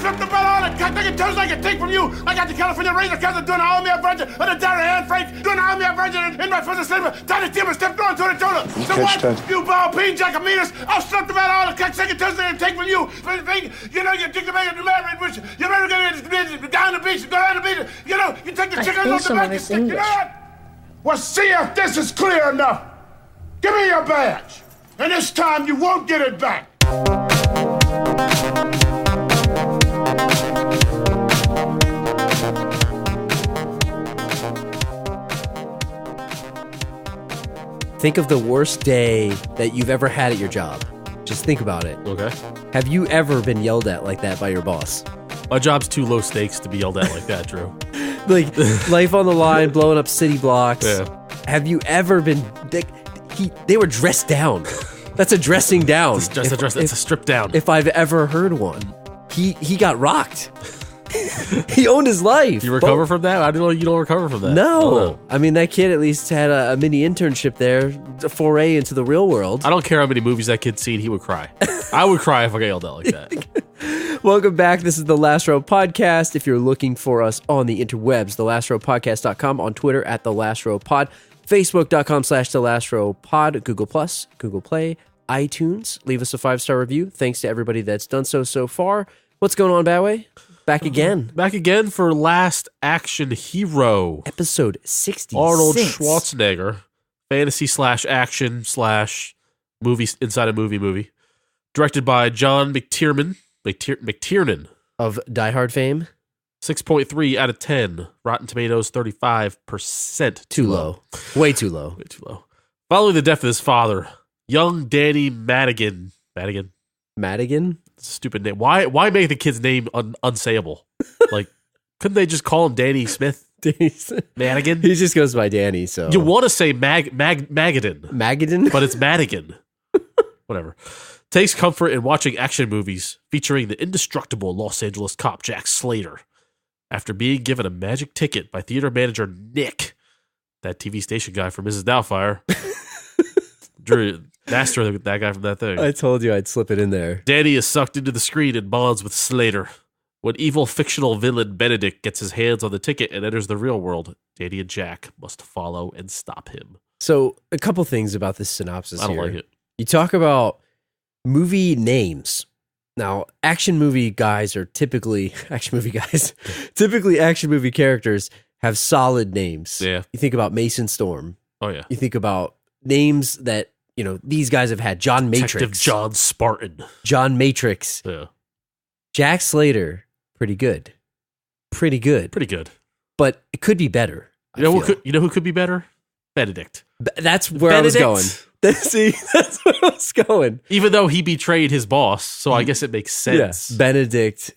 stripped about all the taking toes I can take from you. I got the California Razor cousin doing the Army of Virgin, and the Darren Hand Frank doing the Army of Virgin in my first slipper. Tiny Tim stepped on to the shoulder. So what? You ball peen jackametas. I'll stripped about all the taking toes I can take from you. You know, you take the man, you married, which you better get down the beach, go down the beach. You know, you take the chickens off the back, you stick it out. Well, see if this is clear enough. Give me your badge. And this time you won't get it back. Think of the worst day that you've ever had at your job. Just think about it. Okay. Have you ever been yelled at like that by your boss? My job's too low stakes to be yelled at like that, Drew. Like, life on the line, blowing up city blocks. Yeah. Have you ever been... They were dressed down. That's a dressing down. It's a strip down. If I've ever heard one. He got rocked. He owned his life. You recover from that? I didn't know you don't recover from that. No. I mean, that kid at least had a mini internship there, a foray into the real world. I don't care how many movies that kid's seen, he would cry. I would cry if I got yelled at like that. Welcome back. This is the Last Row Podcast. If you're looking for us on the interwebs, thelastrowpodcast.com, on Twitter at The Last Row Pod, Facebook.com/The Last Row Pod, Google+, Google Play, iTunes. Leave us a 5-star review. Thanks to everybody that's done so far. What's going on, Badway? Back again. Back again for Last Action Hero. Episode 66. Arnold Schwarzenegger. Fantasy/action/movie inside a movie. Directed by John McTiernan. Of Die Hard fame. 6.3 out of 10. Rotten Tomatoes, 35%. Too low. Way too low. Way too low. Following the death of his father, young Danny Madigan. Madigan? Stupid name. Why make the kid's name unsayable? Like, couldn't they just call him Danny Smith? Madigan? He just goes by Danny, so. You want to say Magadan. Magadan? But it's Madigan. Whatever. Takes comfort in watching action movies featuring the indestructible Los Angeles cop Jack Slater after being given a magic ticket by theater manager Nick, that TV station guy from Mrs. Doubtfire. Drew, master that guy from that thing. I told you I'd slip it in there. Danny is sucked into the screen and bonds with Slater. When evil fictional villain Benedict gets his hands on the ticket and enters the real world, Danny and Jack must follow and stop him. So, a couple things about this synopsis I don't here. like it. You talk about movie names. Now, action movie characters have solid names. Yeah. You think about Mason Storm. Oh, yeah. You think about names that, these guys have had. John Matrix. Detective John Spartan. John Matrix. Yeah. Jack Slater, pretty good. Pretty good. But it could be better. You know who could be better? Benedict. That's where Benedict? I was going. See, that's where I was going. Even though he betrayed his boss, so I guess it makes sense. Yeah, Benedict.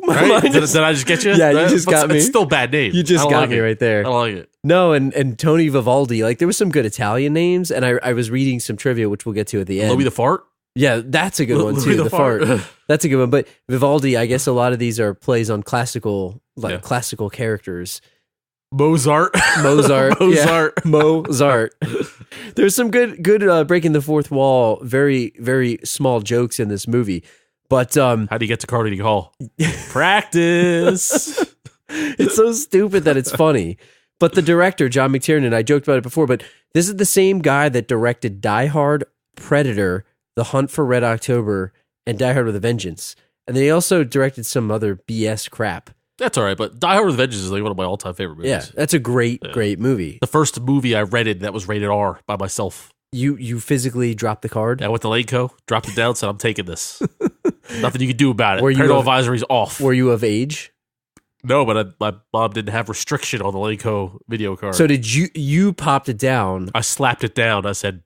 Right? Did I just get you? Yeah, you just got me. It's still a bad name. You just got me right there. I don't like it. No, and Tony Vivaldi. Like, there was some good Italian names, and I was reading some trivia, which we'll get to at the end. Louis the Fart? Yeah, that's a good one, too. The fart. That's a good one. But Vivaldi, I guess a lot of these are plays on classical characters. Mozart. Yeah. Mozart. There's some good breaking the fourth wall, very, very small jokes in this movie. But how do you get to Carnegie Hall? Practice. It's so stupid that it's funny. But the director, John McTiernan, I joked about it before, but this is the same guy that directed Die Hard, Predator, The Hunt for Red October, and Die Hard with a Vengeance. And then he also directed some other BS crap. That's all right, but Die Hard with a Vengeance is like one of my all-time favorite movies. Yeah, that's a great movie. The first movie I rented that was rated R by myself. You physically dropped the card? I went to Laneco, dropped it down, said, I'm taking this. Nothing you can do about it. Parental advisory's off. Were you of age? No, but my mom didn't have restriction on the Laneco video card. So did you popped it down? I slapped it down. I said,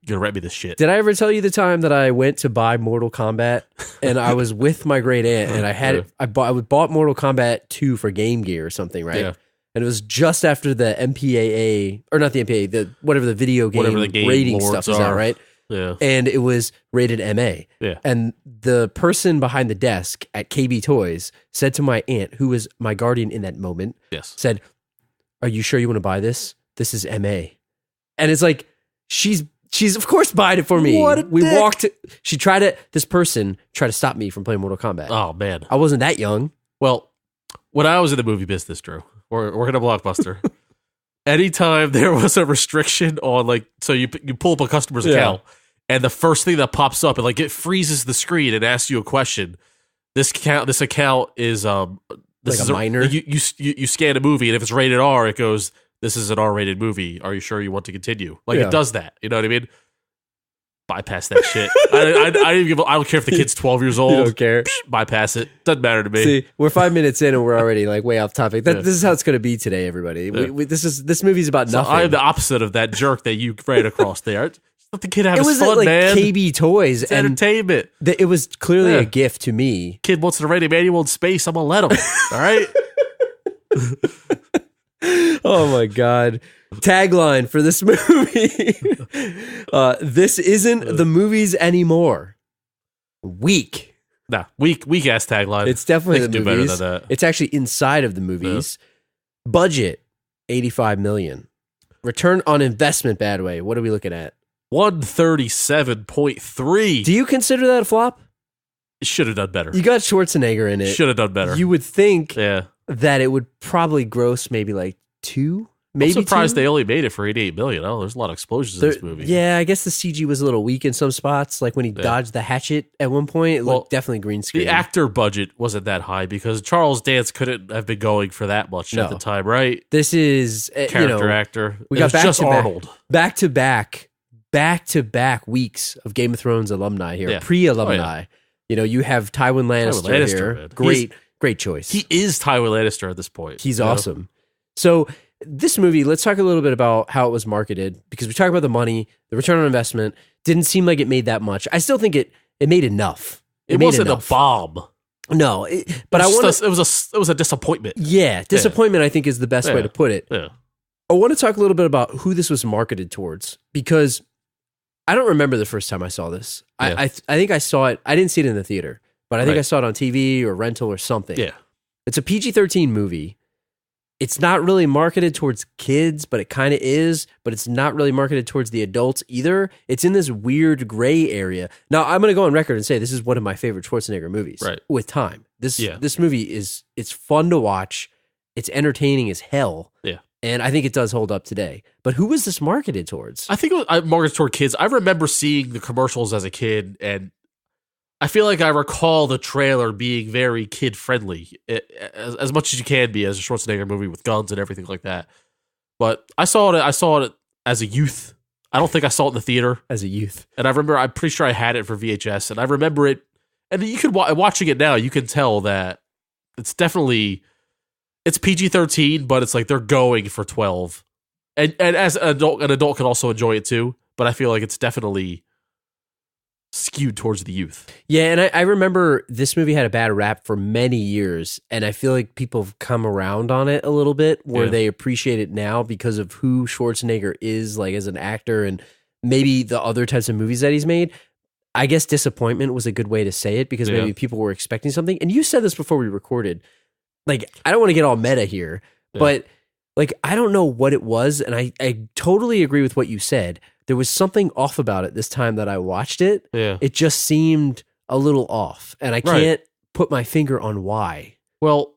you're going to rent me this shit. Did I ever tell you the time that I went to buy Mortal Kombat and I was with my great aunt and I had it? I bought Mortal Kombat 2 for Game Gear or something, right? Yeah. And it was just after the MPAA, or not the MPAA, whatever the video game, rating stuff is out, right? Yeah. And it was rated MA. Yeah. And the person behind the desk at KB Toys said to my aunt, who was my guardian in that moment, said, "Are you sure you want to buy this? This is MA." And it's like, she's She's of course buying it for me. What a dick. This person tried to stop me from playing Mortal Kombat. Oh, man. I wasn't that young. Well, when I was in the movie business, Drew, working at Blockbuster, anytime there was a restriction on, like, so you pull up a customer's account, and the first thing that pops up, and like it freezes the screen and asks you a question. This account is this is a minor. You scan a movie, and if it's rated R, it goes, "This is an R-rated movie. Are you sure you want to continue?" Like it does that. You know what I mean? Bypass that shit. I don't care if the kid's 12 years old. You don't care. Bypass it. Doesn't matter to me. See, we're 5 minutes in and we're already like way off topic. This is how it's going to be today, everybody. This movie's about nothing. I'm the opposite of that jerk that you ran across there. Let the kid have his fun, like man. KB Toys. It's entertainment. It was clearly a gift to me. Kid wants to write a manual in space. I'm going to let him. All right? Oh, my God. Tagline for this movie. This isn't the movies anymore. Weak. Nah, weak ass tagline. It's definitely the do movies. better than that. It's actually inside of the movies. Budget, $85 million. Return on investment, Badway. What are we looking at? 137.3. Do you consider that a flop? Should have done better. You got Schwarzenegger in it. Should have done better. You would think that it would probably gross maybe like 2. Maybe I'm surprised 2? they only made it for $88 million. Oh, there's a lot of explosions in this movie. Yeah, I guess the CG was a little weak in some spots. Like when he dodged the hatchet at one point, it looked definitely green screen. The actor budget wasn't that high because Charles Dance couldn't have been going for that much at the time, right? This is character actor. We got just Arnold. Back to back weeks of Game of Thrones alumni here, pre-alumni. You have Tywin Lannister here. Man. Great choice. He is Tywin Lannister at this point. He's awesome. So this movie, let's talk a little bit about how it was marketed, because we talked about the money, the return on investment. Didn't seem like it made that much. I still think it made enough. It wasn't a bomb. No, it was a disappointment. Yeah, disappointment I think is the best way to put it. Yeah. I want to talk a little bit about who this was marketed towards, because I don't remember the first time I saw this. I think I saw it. I didn't see it in the theater, but I think I saw it on TV or rental or something. Yeah. It's a PG-13 movie. It's not really marketed towards kids, but it kind of is, but it's not really marketed towards the adults either. It's in this weird gray area. Now, I'm going to go on record and say this is one of my favorite Schwarzenegger movies with time. This movie it's fun to watch. It's entertaining as hell. Yeah. And I think it does hold up today. But who was this marketed towards? I think it was marketed toward kids. I remember seeing the commercials as a kid, and I feel like I recall the trailer being very kid-friendly, as much as you can be as a Schwarzenegger movie with guns and everything like that. But I saw it as a youth. I don't think I saw it in the theater. As a youth. And I'm pretty sure I had it for VHS, and I remember it. And you could watching it now, you can tell that it's PG-13, but it's like they're going for 12. And as an adult can also enjoy it too, but I feel like it's definitely skewed towards the youth. Yeah, and I remember this movie had a bad rap for many years, and I feel like people have come around on it a little bit, where they appreciate it now because of who Schwarzenegger is, like as an actor, and maybe the other types of movies that he's made. I guess disappointment was a good way to say it, because maybe people were expecting something. And you said this before we recorded. Like, I don't want to get all meta here, but like, I don't know what it was, and I totally agree with what you said. There was something off about it this time that I watched it. Yeah. It just seemed a little off, and I can't put my finger on why. Well,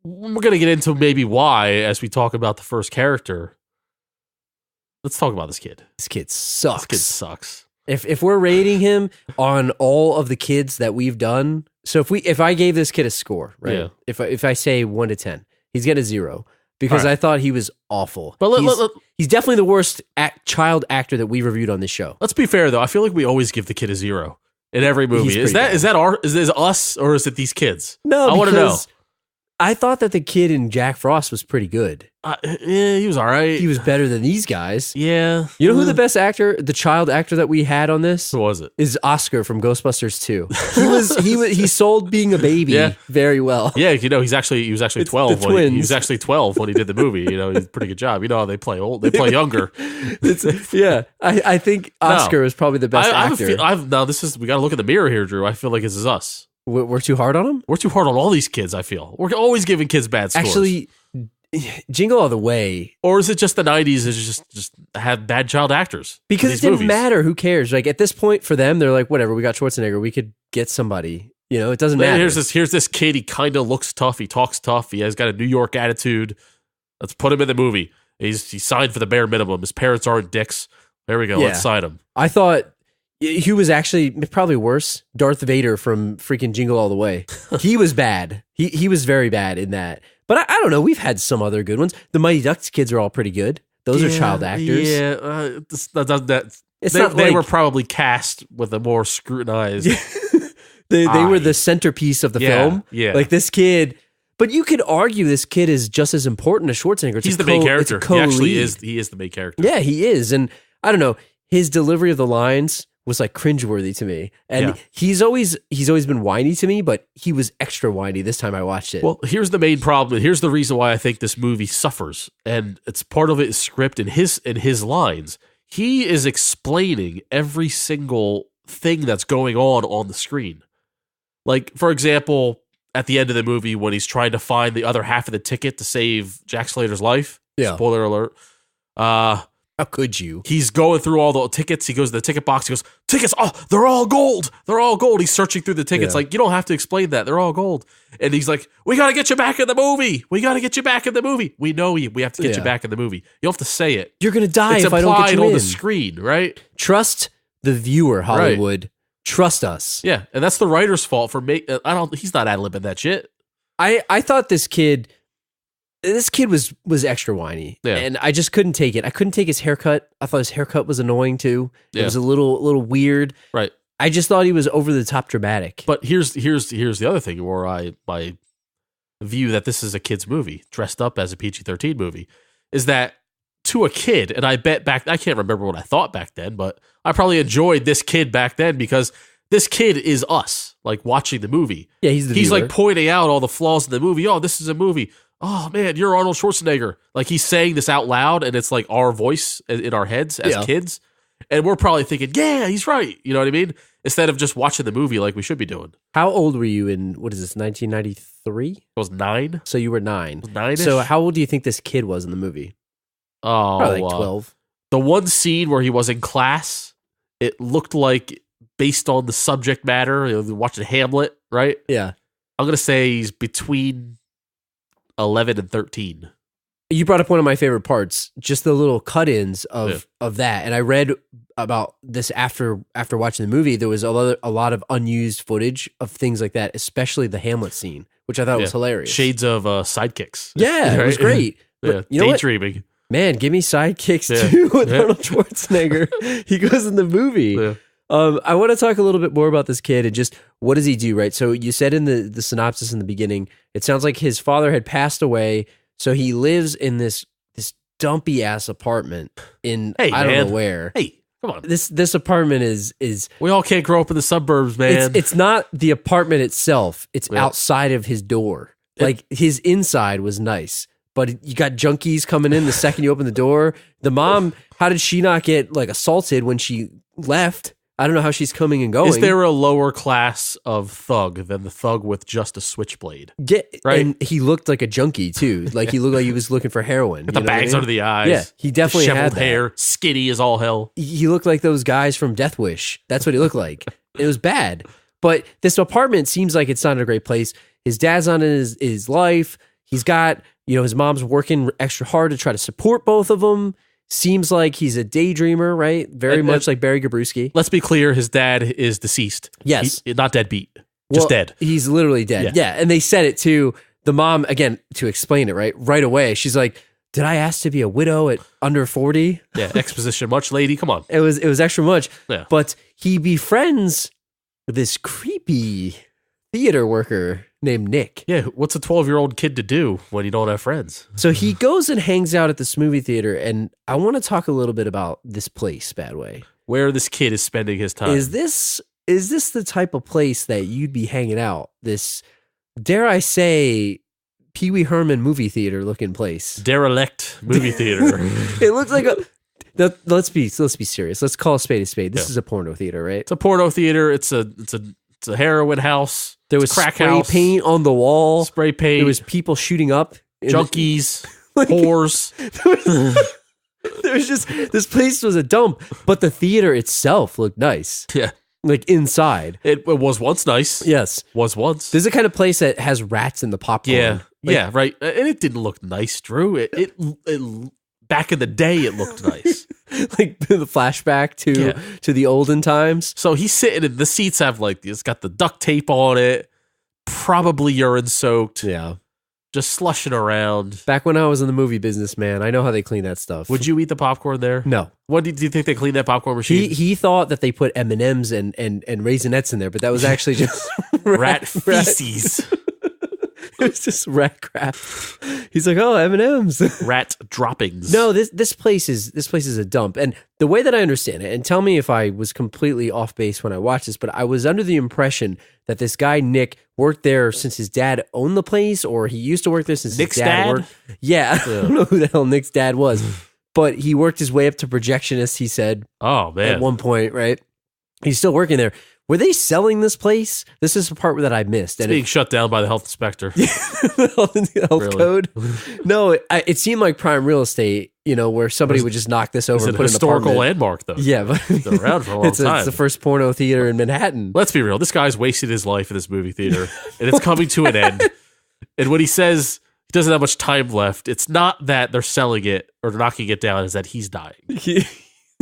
we're going to get into maybe why as we talk about the first character. Let's talk about this kid. This kid sucks. This kid sucks. If we're rating him on all of the kids that we've done, so if I gave this kid a score, right? Yeah. If I say 1 to 10, he's getting a 0. Because I thought he was awful. But he's definitely the worst child actor that we reviewed on this show. Let's be fair, though. I feel like we always give the kid a 0 in every movie. Is that us, or is it these kids? No, I want to know. I thought that the kid in Jack Frost was pretty good. Yeah, he was all right. He was better than these guys. Yeah. You know who the best actor, the child actor that we had on this? Who was it? Is Oscar from Ghostbusters 2. He sold being a baby very well. Yeah, he was actually 12 when he was actually 12 when he did the movie. He did a pretty good job. You know how they play old, they play younger. I think Oscar is probably the best actor. we got to look in the mirror here, Drew. I feel like this is us. We're too hard on him? We're too hard on all these kids, I feel. We're always giving kids bad scores. Actually, Jingle All the Way. Or is it just the 90s is just have bad child actors? Because it didn't matter. Who cares? Like, at this point for them, they're like, whatever, we got Schwarzenegger. We could get somebody. You know, it doesn't matter. Here's this kid. He kind of looks tough. He talks tough. He has got a New York attitude. Let's put him in the movie. He's signed for the bare minimum. His parents aren't dicks. There we go. Let's sign him. I thought he was actually probably worse. Darth Vader from freaking Jingle All the Way. He was bad. He was very bad in that. But I don't know. We've had some other good ones. The Mighty Ducks kids are all pretty good. Those are child actors. Yeah, they were probably cast with a more scrutinized. They were the centerpiece of the film. Yeah, like this kid. But you could argue this kid is just as important as Schwarzenegger. He's the main character. He actually is. He is the main character. Yeah, he is. And I don't know. His delivery of the lines was like cringeworthy to me. And he's always been whiny to me, but he was extra whiny this time I watched it. Well, here's the main problem. Here's the reason why I think this movie suffers. And it's part of it is script and his lines. He is explaining every single thing that's going on the screen. Like, for example, at the end of the movie when he's trying to find the other half of the ticket to save Jack Slater's life. Yeah. Spoiler alert. How could you? He's going through all the tickets. He goes to the ticket box. He goes, tickets, oh, they're all gold. They're all gold. He's searching through the tickets. Like, you don't have to explain that. They're all gold. And he's like, we got to get you back in the movie. We got to get you back in the movie. We know you. We have to get you back in the movie. You don't have to say it. You're going to die if I don't get you in. It's implied on the screen, right? Trust the viewer, Hollywood. Right. Trust us. Yeah, and that's the writer's fault for he's not ad-libbing that shit. I thought this kid was extra whiny, and I just couldn't take it. I couldn't take his haircut. I thought his haircut was annoying too. It was a little weird. Right. I just thought he was over the top dramatic. But here's the other thing where my view that this is a kid's movie dressed up as a PG-13 movie is that to a kid, and I bet I can't remember what I thought back then, but I probably enjoyed this kid back then because this kid is us, like watching the movie. Yeah, he's like pointing out all the flaws in the movie. Oh, this is a movie. Oh man, you're Arnold Schwarzenegger. Like he's saying this out loud, and it's like our voice in our heads as kids, and we're probably thinking, yeah, he's right. You know what I mean? Instead of just watching the movie like we should be doing. How old were you in, what is this, 1993? I was 9. So you were 9. 9-ish? So how old do you think this kid was in the movie? Oh, probably like 12. The one scene where he was in class, it looked like, based on the subject matter, watching Hamlet, right? Yeah. I'm going to say he's between 11 and 13. You brought up one of my favorite parts, just the little cut-ins of that. And I read about this after watching the movie. There was a lot of unused footage of things like that, especially the Hamlet scene, which I thought was hilarious. Shades of sidekicks. Yeah, right? It was great. Yeah, you know daydreaming. Man, give me sidekicks too with Arnold Schwarzenegger. He goes in the movie. Yeah. I want to talk a little bit more about this kid and just what does he do, right? So you said in the synopsis in the beginning, it sounds like his father had passed away, so he lives in this dumpy ass apartment in I don't know where. Hey, come on. This apartment is we all can't grow up in the suburbs, man. It's not the apartment itself. It's outside of his door. Like his inside was nice. But you got junkies coming in the second you open the door. The mom, how did she not get like assaulted when she left? I don't know how she's coming and going. Is there a lower class of thug than the thug with just a switchblade? Yeah, right. And he looked like a junkie too. Like he looked like he was looking for heroin. With the bags under the eyes. Yeah, he definitely had that. Hair, skinny as all hell. He looked like those guys from Death Wish. That's what he looked like. It was bad. But this apartment seems like it's not a great place. His dad's on his life. He's got, his mom's working extra hard to try to support both of them. Seems like he's a daydreamer, right? Very much like Barry Gabrewski. Let's be clear, his dad is deceased. Yes. Not deadbeat. Just dead. He's literally dead. Yeah. And they said it to the mom, again, to explain it, right away. She's like, did I ask to be a widow at under 40? Yeah, exposition much, lady. Come on. It was extra much. Yeah. But he befriends this creepy theater worker named Nick. Yeah, what's a 12-year-old kid to do when you don't have friends? So he goes and hangs out at this movie theater, and I want to talk a little bit about this place, Badway. Where this kid is spending his time. Is this the type of place that you'd be hanging out? This, dare I say, Pee Wee Herman movie theater looking place. Derelict movie theater. It looks like let's be serious. Let's call a spade a spade. This is a porno theater, right? It's a porno theater. It's a heroin house. There was crack spray house. Paint on the wall. Spray paint. There was people shooting up. Junkies. whores. There was just, this place was a dump, but the theater itself looked nice. Yeah. Like inside. It was once nice. Yes. Was once. This is the kind of place that has rats in the popcorn. Yeah. Yeah, right. And it didn't look nice, Drew. It back in the day, it looked nice. Like the flashback to the olden times. So he's sitting in the seats have like, it's got the duct tape on it, probably urine soaked. Yeah. Just slushing around. Back when I was in the movie business, man, I know how they clean that stuff. Would you eat the popcorn there? No. What do you think they clean that popcorn machine? He thought that they put M&Ms and Raisinets in there, but that was actually just rat feces. It was just rat crap. He's like, oh, M&Ms. Rat droppings. No, this place is a dump. And the way that I understand it, and tell me if I was completely off base when I watched this, but I was under the impression that this guy, Nick, worked there since his dad owned the place, or he used to work there since Nick's his dad worked. Yeah, I don't know who the hell Nick's dad was, but he worked his way up to projectionist, he said. Oh, man. At one point, right? He's still working there. Were they selling this place? This is the part that I missed. It's being shut down by the health inspector. The health code? No, it seemed like prime real estate, where somebody would just knock this over and put an historical an landmark, though. Yeah, but it's been around for a long time. It's the first porno theater in Manhattan. Let's be real. This guy's wasted his life in this movie theater, and it's coming to an end. And when he says he doesn't have much time left, it's not that they're selling it or knocking it down, it's that he's dying.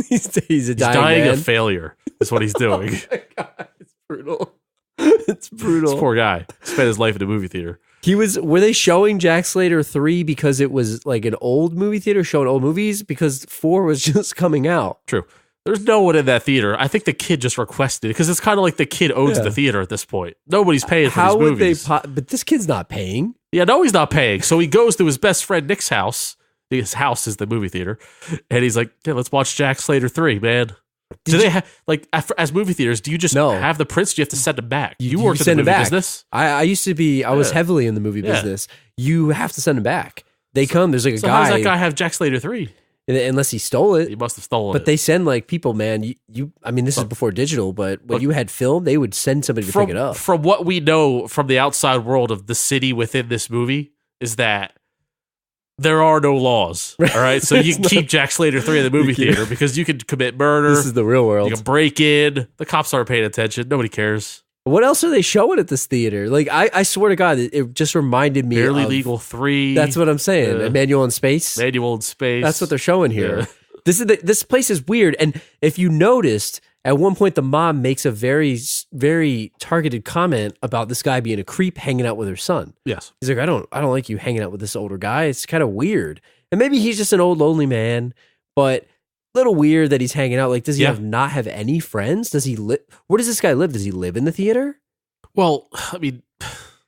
He's dying man. Of failure. Is what he's doing. Oh my God, it's brutal. It's brutal. This poor guy spent his life in a movie theater. Were they showing Jack Slater 3 because it was like an old movie theater showing old movies? Because 4 was just coming out. True. There's no one in that theater. I think the kid just requested it because it's kind of like the kid owns the theater at this point. Nobody's paying for these movies. But this kid's not paying. Yeah, no, he's not paying. So he goes to his best friend Nick's house. His house is the movie theater. And he's like, yeah, let's watch Jack Slater 3, man. Do they have, like, as movie theaters, do you just have the prints? Do you have to send them back? You worked in the movie business? I used to be, I was heavily in the movie business. You have to send them back. They come, there's like a guy. How does that guy have Jack Slater 3? Unless he stole it. He must have stolen it. But they send like people, man. This is before digital, but when you had film, they would send somebody to pick it up. From what we know from the outside world of the city within this movie is that there are no laws, all right? So you can keep Jack Slater 3 in the movie theater because you can commit murder. This is the real world. You can break in. The cops aren't paying attention. Nobody cares. What else are they showing at this theater? Like, I swear to God, it just reminded me Barely of Legal 3. That's what I'm saying. Manual in Space. Manual in Space. That's what they're showing here. Yeah. This place is weird. And if you noticed, at one point, the mom makes a very, very targeted comment about this guy being a creep hanging out with her son. Yes. He's like, I don't like you hanging out with this older guy. It's kind of weird. And maybe he's just an old, lonely man, but a little weird that he's hanging out. Like, does he not have any friends? Does he live? Where does this guy live? Does he live in the theater? Well, I mean,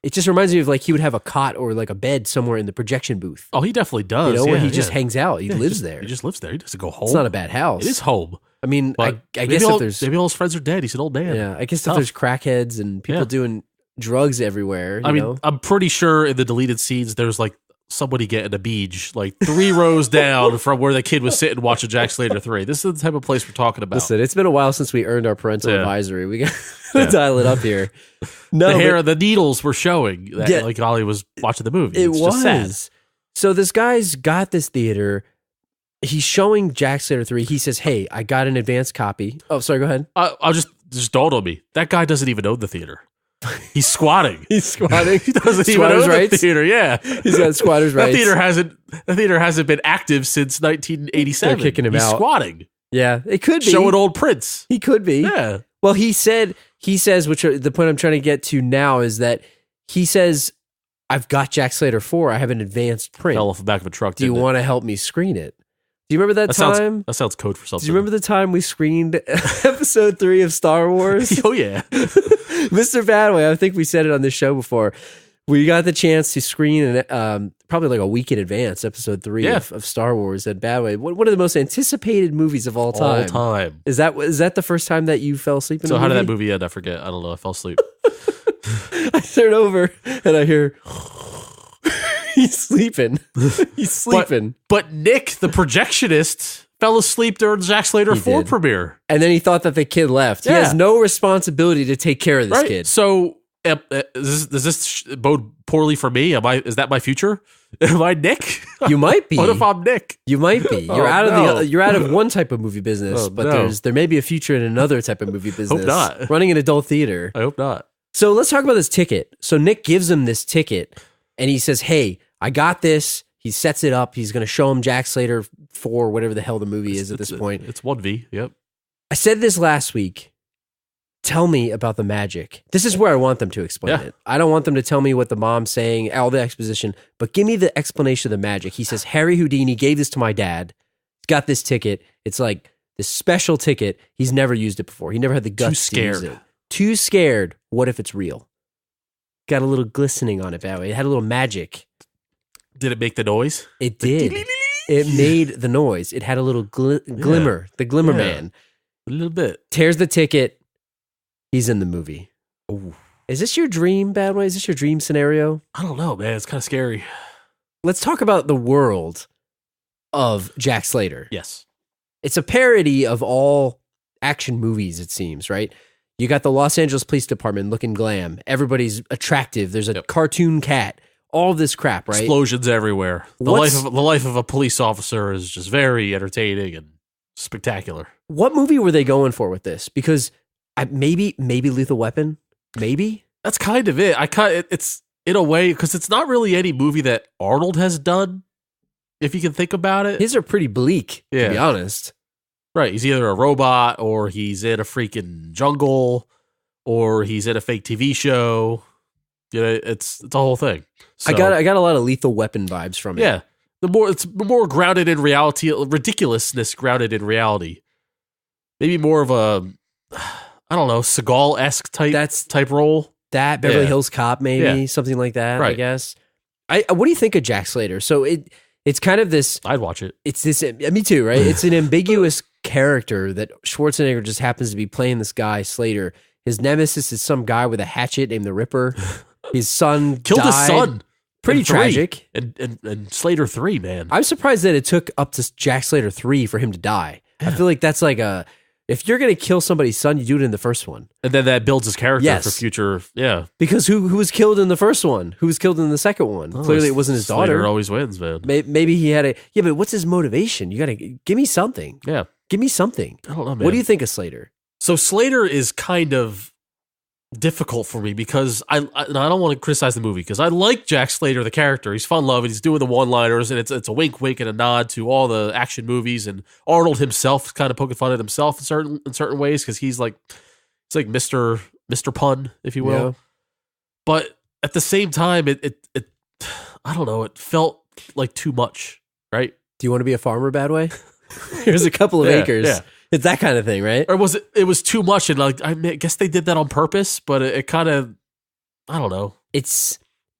it just reminds me of like he would have a cot or like a bed somewhere in the projection booth. Oh, he definitely does. Where he just hangs out. He lives there. He just lives there. He doesn't go home. It's not a bad house. It is home. I mean, I guess if there's... Maybe all his friends are dead. He's an old man. Yeah, I guess if there's crackheads and people doing drugs everywhere, you know? I'm pretty sure in the deleted scenes, there's like somebody getting a beach, like 3 rows down from where the kid was sitting watching Jack Slater 3. This is the type of place we're talking about. Listen, it's been a while since we earned our parental advisory. We got to dial it up here. No, the needles were showing that like Ollie was watching the movie. It's just sad. So this guy's got this theater. He's showing Jack Slater 3. He says, hey, I got an advanced copy. Oh, sorry, go ahead. I'll just dawned on me. That guy doesn't even own the theater. He's squatting. He doesn't even own the theater. Yeah. He's got squatters' rights. The theater hasn't been active since 1987. They're kicking him He's out. Squatting. Yeah, it could be. Showing old prints. He could be. Yeah. Well, he says, which the point I'm trying to get to now is that he says, I've got Jack Slater 4. I have an advanced print. Fell off the back of a truck. Do you want to help me screen it? Do you remember that time? That sounds code for something. Do you remember the time we screened episode 3 of Star Wars? Oh, yeah. Mr. Badway, I think we said it on this show before. We got the chance to screen probably like a week in advance, episode 3 of Star Wars at Badway. One of the most anticipated movies of all time. All time. Is that the first time that you fell asleep in a movie? So how did that movie end? I forget. I don't know. I fell asleep. I turn over and I hear... He's sleeping. He's sleeping. But Nick, the projectionist, fell asleep during Jack Slater 4 premiere. And then he thought that the kid left. He has no responsibility to take care of this kid. So Does this bode poorly for me? Is that my future? Am I Nick? You might be. What if I'm Nick? You might be. You're you're out of one type of movie business, but there may be a future in another type of movie business. Hope not. Running an adult theater. I hope not. So let's talk about this ticket. So Nick gives him this ticket, and he says, "Hey, I got this." He sets it up. He's going to show him Jack Slater 4, whatever the hell the movie is at this point. It's 1V. Yep. I said this last week. Tell me about the magic. This is where I want them to explain it. I don't want them to tell me what the mom's saying, all the exposition, but give me the explanation of the magic. He says, Harry Houdini gave this to my dad. He's got this ticket. It's like this special ticket. He's never used it before. He never had the guts to use it. Too scared. What if it's real? Got a little glistening on it, Badway. It had a little magic. Did it make the noise? It did. It made the noise. It had a little glimmer. The glimmer man. A little bit. Tears the ticket. He's in the movie. Ooh. Is this your dream, Badway? Is this your dream scenario? I don't know, man. It's kind of scary. Let's talk about the world of Jack Slater. Yes. It's a parody of all action movies, it seems, right? You got the Los Angeles Police Department looking glam. Everybody's attractive. There's a cartoon cat. All this crap, right? Explosions everywhere. The life of a police officer is just very entertaining and spectacular. What movie were they going for with this? Because maybe Lethal Weapon. Maybe that's kind of it. It's in a way because it's not really any movie that Arnold has done. If you can think about it, his are pretty bleak. To be honest, right? He's either a robot or he's in a freaking jungle or he's in a fake TV show. You know, it's a whole thing. So, I got a lot of Lethal Weapon vibes from it. Yeah, it's more grounded in reality, ridiculousness grounded in reality. Maybe more of a, I don't know, Seagal-esque type role. That Beverly Hills Cop, maybe something like that. Right. I guess. What do you think of Jack Slater? So it's kind of this. I'd watch it. It's this. Me too. Right. It's an ambiguous character that Schwarzenegger just happens to be playing. This guy Slater. His nemesis is some guy with a hatchet named the Ripper. His son killed his son. Pretty tragic. And Slater 3, man. I'm surprised that it took up to Jack Slater 3 for him to die. I feel like that's like if you're going to kill somebody's son, you do it in the first one. And then that builds his character for future, Because who was killed in the first one? Who was killed in the second one? Clearly it wasn't his daughter. Slater always wins, man. Maybe he had but what's his motivation? You got to give me something. Yeah. Give me something. I don't know, man. What do you think of Slater? So Slater is kind of difficult for me because I don't want to criticize the movie because I like Jack Slater, the character. He's fun-loving. He's doing the one-liners, and it's a wink, wink, and a nod to all the action movies. And Arnold himself is kind of poking fun at himself in certain ways because he's like Mr. Pun, if you will. Yeah. But at the same time, it I don't know. It felt like too much, right? Do you want to be a farmer, Badway? Here's a couple of acres. Yeah. It's that kind of thing, right? Or was it was too much, and like I guess they did that on purpose, but it kind of, I don't know. It's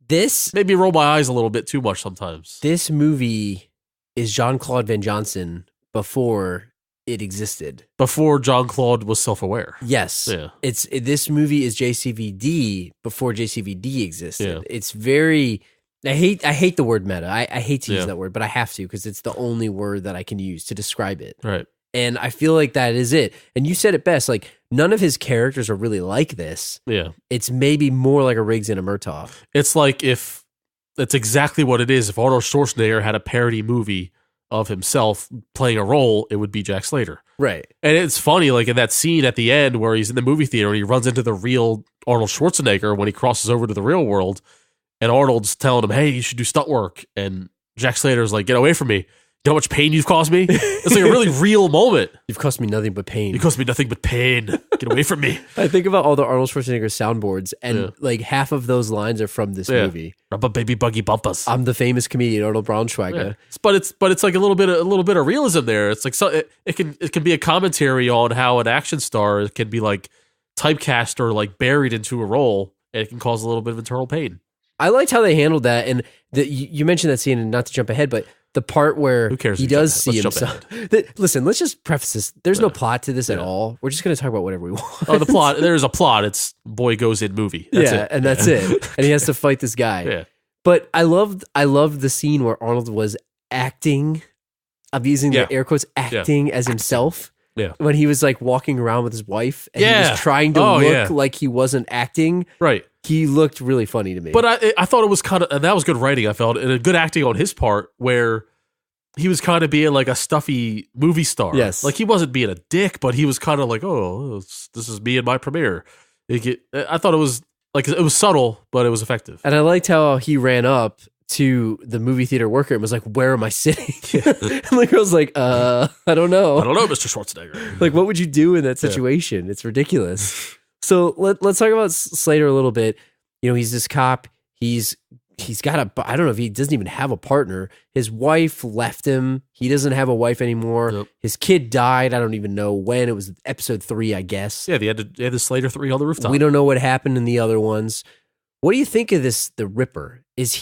this made me roll my eyes a little bit too much sometimes. This movie is Jean-Claude Van Johnson before it existed. Before Jean-Claude was self-aware. Yes. Yeah. This movie is JCVD before JCVD existed. Yeah. It's very I hate the word meta. I hate to use that word, but I have to because it's the only word that I can use to describe it. Right. And I feel like that is it. And you said it best. Like, none of his characters are really like this. Yeah. It's maybe more like a Riggs and a Murtaugh. It's like if that's exactly what it is. If Arnold Schwarzenegger had a parody movie of himself playing a role, it would be Jack Slater. Right. And it's funny, like in that scene at the end where he's in the movie theater and he runs into the real Arnold Schwarzenegger when he crosses over to the real world. And Arnold's telling him, hey, you should do stunt work. And Jack Slater's like, get away from me. You know how much pain you've caused me? It's like a really real moment. You've caused me nothing but pain. You caused me nothing but pain. Get away from me. I think about all the Arnold Schwarzenegger soundboards, and like half of those lines are from this movie. Rubber baby buggy bumpus. I'm the famous comedian Arnold Braunschweiger. Yeah. But it's like a little bit of realism there. It's like it can be a commentary on how an action star can be like typecast or like buried into a role, and it can cause a little bit of internal pain. I liked how they handled that, and you mentioned that scene, and not to jump ahead, but the part where he does see himself. Listen, let's just preface this. There's no plot to this at all. We're just going to talk about whatever we want. Oh, the plot. There's a plot. It's boy goes in movie. That's it. And that's it. And he has to fight this guy. Yeah. But I loved the scene where Arnold was acting. I'm using the air quotes, acting as himself. Yeah. When he was like walking around with his wife and he was trying to look like he wasn't acting. Right. he looked really funny to me. But I thought it was kind of, and that was good writing, I felt, and good acting on his part, where he was kind of being like a stuffy movie star. Yes. Like he wasn't being a dick, but he was kind of like, oh, this is me and my premiere. I thought it was like, it was subtle, but it was effective. And I liked how he ran up to the movie theater worker and was like, where am I sitting? And the girl's like, I don't know. I don't know, Mr. Schwarzenegger. Like, what would you do in that situation? Yeah. It's ridiculous. So let's talk about Slater a little bit. You know, he's this cop. He's got I don't know if he doesn't even have a partner. His wife left him. He doesn't have a wife anymore. Yep. His kid died. I don't even know when. It was episode 3, I guess. Yeah, they had the Slater 3 on the rooftop. We don't know what happened in the other ones. What do you think of the Ripper? Is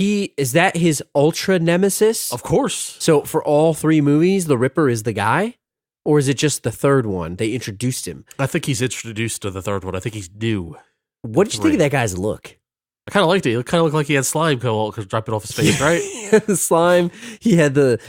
that his ultra nemesis? Of course. So for all 3 movies, the Ripper is the guy? Or is it just the third one? They introduced him. I think he's introduced to the third one. I think he's new. What did you think of that guy's look? I kind of liked it. It kind of looked like he had slime dropping off his face, right? The slime. He had the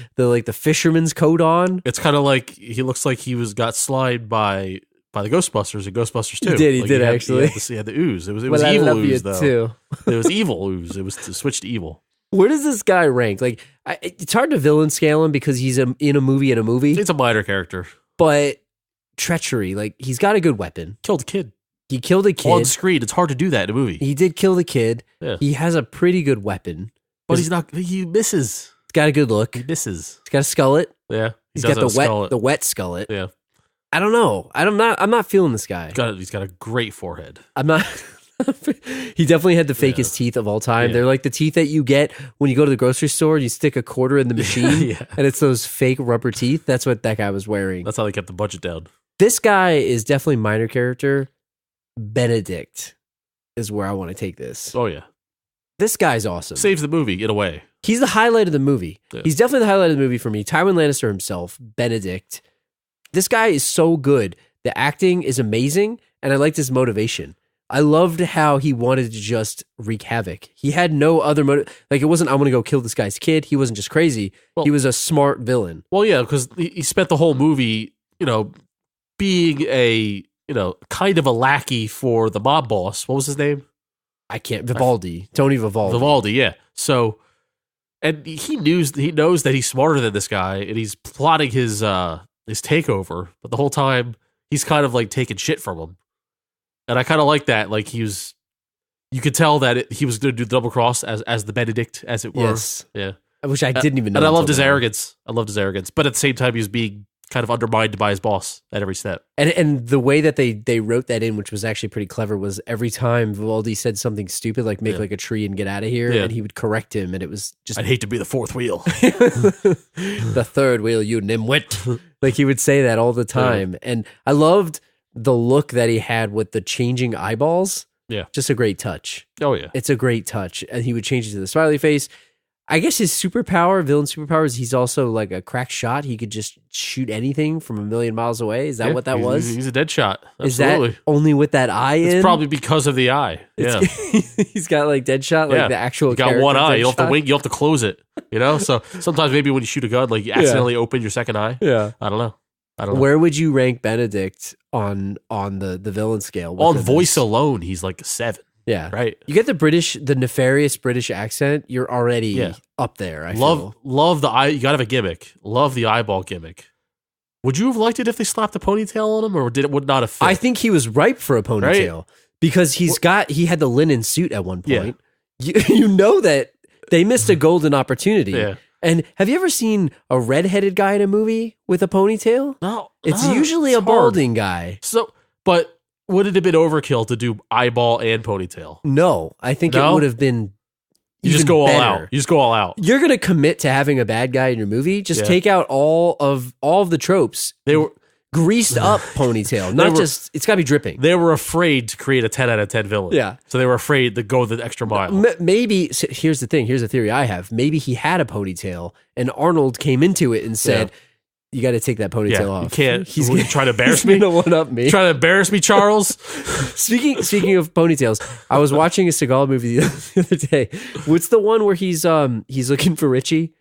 fisherman's coat on. It's kind of like he looks like he got slimed by the Ghostbusters and Ghostbusters 2. He did actually. He had the ooze. It was evil ooze though. Too. It was evil ooze. It was switched to evil. Where does this guy rank? Like, it's hard to villain scale him because he's in a movie. He's a minor character, but treachery. Like, he's got a good weapon. Killed a kid. He killed a kid on screen. It's hard to do that in a movie. He did kill the kid. Yeah. He has a pretty good weapon, but he misses. He's got a good look. He misses. He's got a skullet. Yeah, he's got the wet skullet. Yeah. I don't know. I'm not feeling this guy. He's got a great forehead. I'm not. He definitely had the fakest teeth of all time. Yeah. They're like the teeth that you get when you go to the grocery store and you stick a quarter in the machine, and it's those fake rubber teeth. That's what that guy was wearing. That's how they kept the budget down. This guy is definitely minor character. Benedict is where I want to take this. Oh yeah, this guy's awesome. Saves the movie in a way. He's the highlight of the movie. Yeah. He's definitely the highlight of the movie for me. Tywin Lannister himself, Benedict. This guy is so good. The acting is amazing, and I liked his motivation. I loved how he wanted to just wreak havoc. He had no other motive. Like, it wasn't, I want to go kill this guy's kid. He wasn't just crazy. Well, he was a smart villain. Well, yeah, because he spent the whole movie, being a, kind of a lackey for the mob boss. What was his name? Vivaldi. Tony Vivaldi. Vivaldi, yeah. So, and he knows that he's smarter than this guy, and he's plotting his takeover, but the whole time he's kind of like taking shit from him. And I kind of like that. Like, you could tell that he was going to do the double cross as the Benedict, as it were. Yes. Yeah. Which I didn't even know. And I loved his arrogance. But at the same time, he was being kind of undermined by his boss at every step. And the way that they wrote that in, which was actually pretty clever, was every time Vivaldi said something stupid, like make like a tree and get out of here, and he would correct him, and it was just... I'd hate to be the fourth wheel. The third wheel, you nimwit. Like, he would say that all the time. Yeah. And I loved the look that he had with the changing eyeballs. Yeah. Just a great touch. Oh, yeah. It's a great touch. And he would change it to the smiley face. I guess his villain superpower is he's also like a crack shot. He could just shoot anything from a million miles away. Is that what that was? He's a dead shot. Absolutely. Is that only with that eye in? It's probably because of the eye. Yeah. He's got like dead shot, like the actual. You got one eye. You don't have to wink. You have to close it. So sometimes maybe when you shoot a gun, like you accidentally open your second eye. Yeah. I don't know. Where would you rank Benedict on the villain scale? On voice alone, he's like a 7. Yeah. Right. You get the nefarious British accent, you're already up there. I love the eye. You gotta have a gimmick. Love the eyeball gimmick. Would you have liked it if they slapped a ponytail on him, or would not have fit? I think he was ripe for a ponytail because he had the linen suit at one point. Yeah. You know that they missed a golden opportunity. Yeah. And have you ever seen a redheaded guy in a movie with a ponytail? No. It's usually a balding guy. So, but would it have been overkill to do eyeball and ponytail? No, I think it would have been. You just go all out. You just go all out. You're going to commit to having a bad guy in your movie. Just take out all of the tropes. They were greased up ponytail, it's got to be dripping. They were afraid to create a 10 out of 10 villain. Yeah. So they were afraid to go the extra mile. Maybe, here's the thing. Here's a theory I have. Maybe he had a ponytail and Arnold came into it and said, you got to take that ponytail off. You can't. He's trying to embarrass me. He's going to one-up me. Trying to embarrass me, Charles. Speaking of ponytails, I was watching a Seagal movie the other day. What's the one where he's looking for Richie?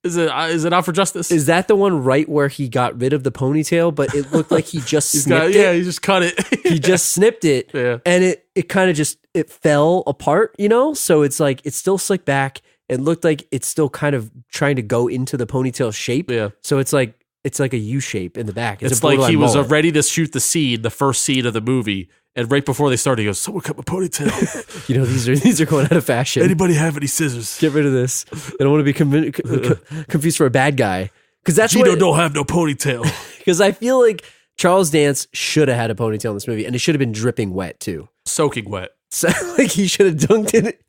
Is it Out for Justice? Is that the one right where he got rid of the ponytail, but it looked like he just snipped it? Yeah, he just cut it. He just snipped it, and it kind of just it fell apart, So it's like it's still slicked back. It looked like it's still kind of trying to go into the ponytail shape. Yeah. So it's like a U shape in the back. It's like he was ready to shoot the first scene of the movie. And right before they started, he goes, "Someone cut my ponytail." These are going out of fashion. Anybody have any scissors? Get rid of this. I don't want to be confused for a bad guy. Because that's Gino don't have no ponytail. Because I feel like Charles Dance should have had a ponytail in this movie, and it should have been dripping wet too, soaking wet. So like he should have dunked in it.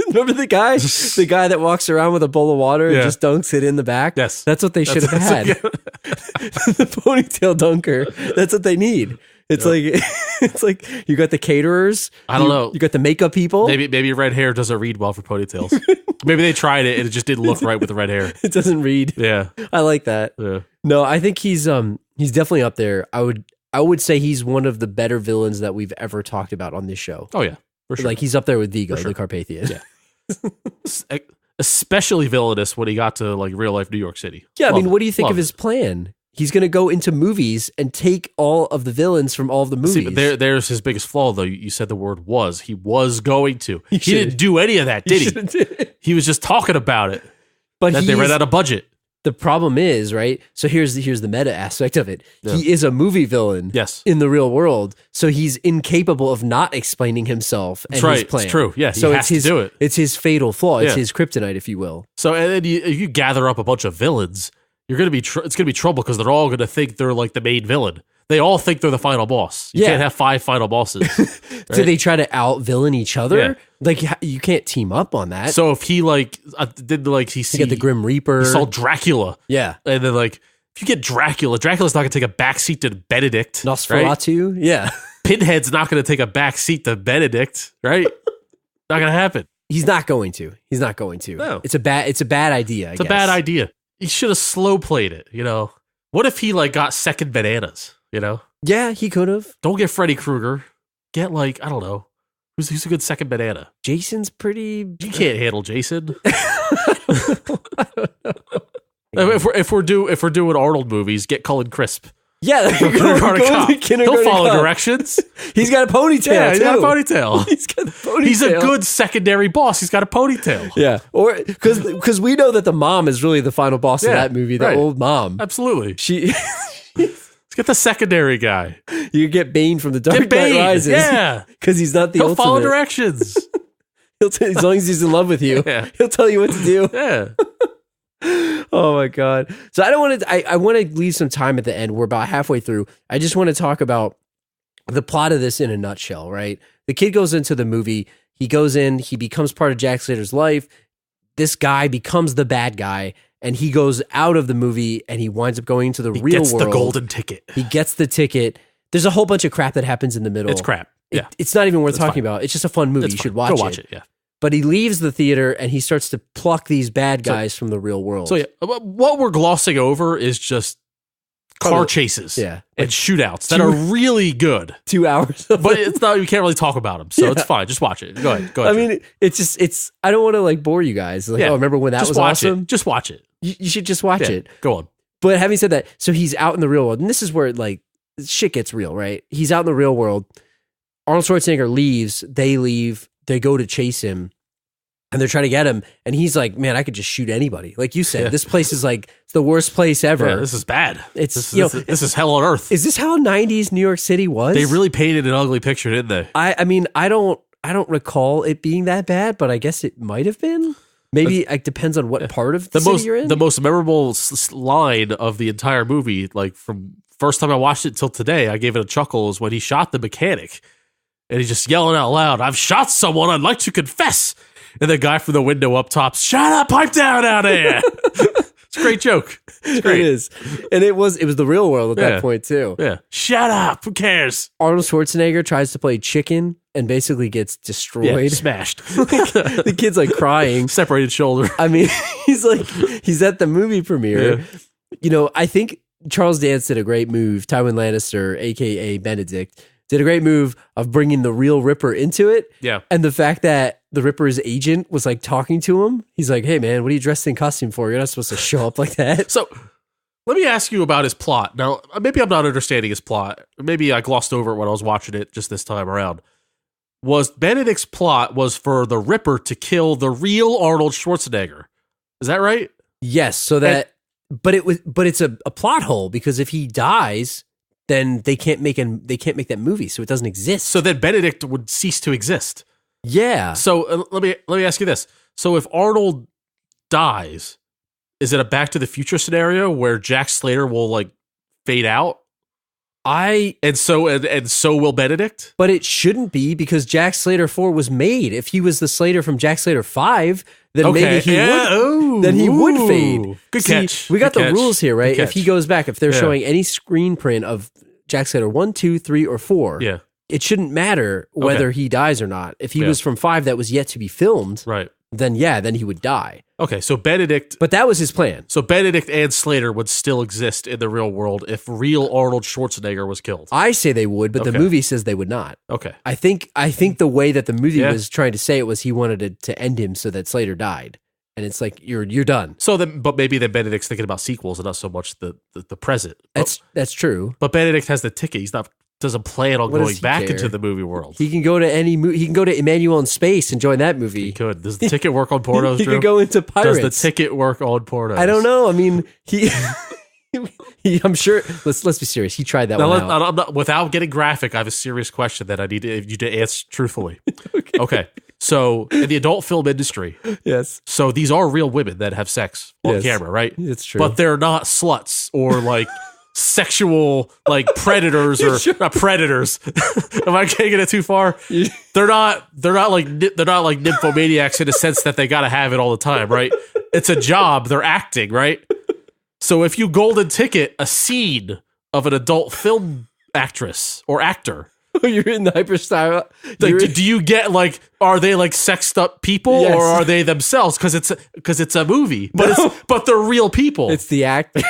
Remember the guy that walks around with a bowl of water and just dunks it in the back? Yes, that's what they should have had. The ponytail dunker. That's what they need. It's like you got the caterers. I don't know. You got the makeup people. Maybe red hair doesn't read well for ponytails. Maybe they tried it and it just didn't look right with the red hair. It doesn't read. Yeah, I like that. Yeah. No, I think he's definitely up there. I would say he's one of the better villains that we've ever talked about on this show. Oh yeah, for sure. Like he's up there with Vigo, the Carpathian. Yeah. Especially villainous when he got to like real life New York City. Yeah, what do you think of his plan? He's going to go into movies and take all of the villains from all of the movies. See, but there's his biggest flaw, though. You said the word was. He was going to. He didn't do any of that, did he? He was just talking about it. But that they ran out of budget. The problem is, right? So here's the meta aspect of it. Yeah. He is a movie villain in the real world. So he's incapable of not explaining himself and his plan. It's true. Yeah, so he has to do it. It's his fatal flaw. It's his kryptonite, if you will. So and then you gather up a bunch of villains. You're gonna be it's gonna be trouble because they're all gonna think they're like the main villain. They all think they're the final boss. You can't have 5 final bosses. Right? Do they try to out villain each other? Yeah. Like you can't team up on that. So if he you get the Grim Reaper, he saw Dracula, and then like if you get Dracula's not gonna take a backseat to Benedict. Nosferatu, right? Pinhead's not gonna take a backseat to Benedict, right? Not gonna happen. He's not going to. No. It's a bad idea. It's a bad idea. He should have slow played it, What if he like got second bananas, Yeah, he could have. Don't get Freddy Krueger. Get like, I don't know. Who's a good second banana? Jason's pretty... You can't handle Jason. I don't know. If we're doing Arnold movies, get Cullen Crisp. Yeah, he'll follow directions. He's got a ponytail. Yeah, he's got a ponytail. He's a good secondary boss. He's got a ponytail. Yeah, or because we know that the mom is really the final boss of that movie. The old mom. Absolutely. Let's get the secondary guy. You get Bane from The Dark Knight Rises. Yeah, because he's not the He'll ultimate. follow directions. As long as he's in love with you, he'll tell you what to do. Yeah. Oh my God. So I want to leave some time at the end. We're about halfway through. I just want to talk about the plot of this in a nutshell, right? The kid goes into the movie. He goes in, he becomes part of Jack Slater's life. This guy becomes the bad guy, and he goes out of the movie and he winds up going into the real world. He gets the golden ticket. He gets the ticket. There's a whole bunch of crap that happens in the middle. It's crap. Yeah. It's not even worth talking about. It's just a fun movie. You should watch it. Go watch it, yeah. But he leaves the theater and he starts to pluck these bad guys from the real world. So what we're glossing over is just car chases and shootouts that are really good. 2 hours. But it's not, you can't really talk about them. So it's fine. Just watch it. Go ahead. I mean, it's I don't want to like bore you guys. Like, remember when that was awesome? Just watch it. You should just watch it. Go on. But having said that, so he's out in the real world. And this is where like shit gets real, right? He's out in the real world. Arnold Schwarzenegger leaves. They leave. They go to chase him. And they're trying to get him, and he's like, "Man, I could just shoot anybody." Like you said, this place is like it's the worst place ever. Yeah, this is bad. This is hell on earth. Is this how '90s New York City was? They really painted an ugly picture, didn't they? I mean, I don't recall it being that bad, but I guess it might have been. Maybe it depends on what part of the city you're in. The most memorable line of the entire movie, like from first time I watched it till today, I gave it a chuckle, is when he shot the mechanic, and he's just yelling out loud, "I've shot someone. I'd like to confess." And the guy from the window up top, "Shut up, pipe down out there." It's a great joke. It's great. It is. And it was the real world at that point too. Yeah. Shut up. Who cares? Arnold Schwarzenegger tries to play chicken and basically gets destroyed. Smashed. The kid's like crying. Separated shoulder. I mean, he's at the movie premiere. Yeah. I think Charles Dance did a great move. Tywin Lannister, a.k.a. Benedict, did a great move of bringing the real Ripper into it. Yeah. And the fact that the Ripper's agent was like talking to him. He's like, "Hey man, what are you dressed in costume for? You're not supposed to show up like that." So let me ask you about his plot. Now, maybe I'm not understanding his plot. Maybe I glossed over it when I was watching it just this time around. Was Benedict's plot was for the Ripper to kill the real Arnold Schwarzenegger? Is that right? Yes. So that, but it's a plot hole because if he dies, then they can't make that movie, so it doesn't exist. So then Benedict would cease to exist. Yeah. So let me ask you this. So if Arnold dies, is it a Back to the Future scenario where Jack Slater will like fade out? And so will Benedict? But it shouldn't be because Jack Slater 4 was made. If he was the Slater from Jack Slater 5, then maybe he would fade. Good catch. We got Good the catch. rules here, right? If he goes back, if they're showing any screen print of Jack Slater 1, 2, 3, or 4, it shouldn't matter whether he dies or not. If he was from 5 that was yet to be filmed, right? Then he would die. Okay, so Benedict... But that was his plan. So Benedict and Slater would still exist in the real world if real Arnold Schwarzenegger was killed. I say they would, but the movie says they would not. Okay. I think the way that the movie was trying to say it was he wanted to end him so that Slater died. And it's like, you're done. So then, but maybe then Benedict's thinking about sequels and not so much the present. That's true. But Benedict has the ticket. He's not... doesn't plan on going back into the movie world. He can go to any movie. He can go to Emmanuel in Space and join that movie. He could. Does the ticket work on pornos? He could go into Pirates. Does the ticket work on pornos? I don't know. I mean, I'm sure. Let's be serious. He tried that one out. I'm not, without getting graphic, I have a serious question that I need you to answer truthfully. Okay. So in the adult film industry, yes. So these are real women that have sex on camera, right? It's true. But they're not sluts or like sexual like predators or not predators. Am I taking it too far? They're not like nymphomaniacs in the sense that they got to have it all the time, right? It's a job. They're acting, right? So if you golden ticket a scene of an adult film actress or actor, you're in the hyperstyle. Like, do you get like, are they like sexed up people or are they themselves? Because it's a movie, but they're real people. It's the act.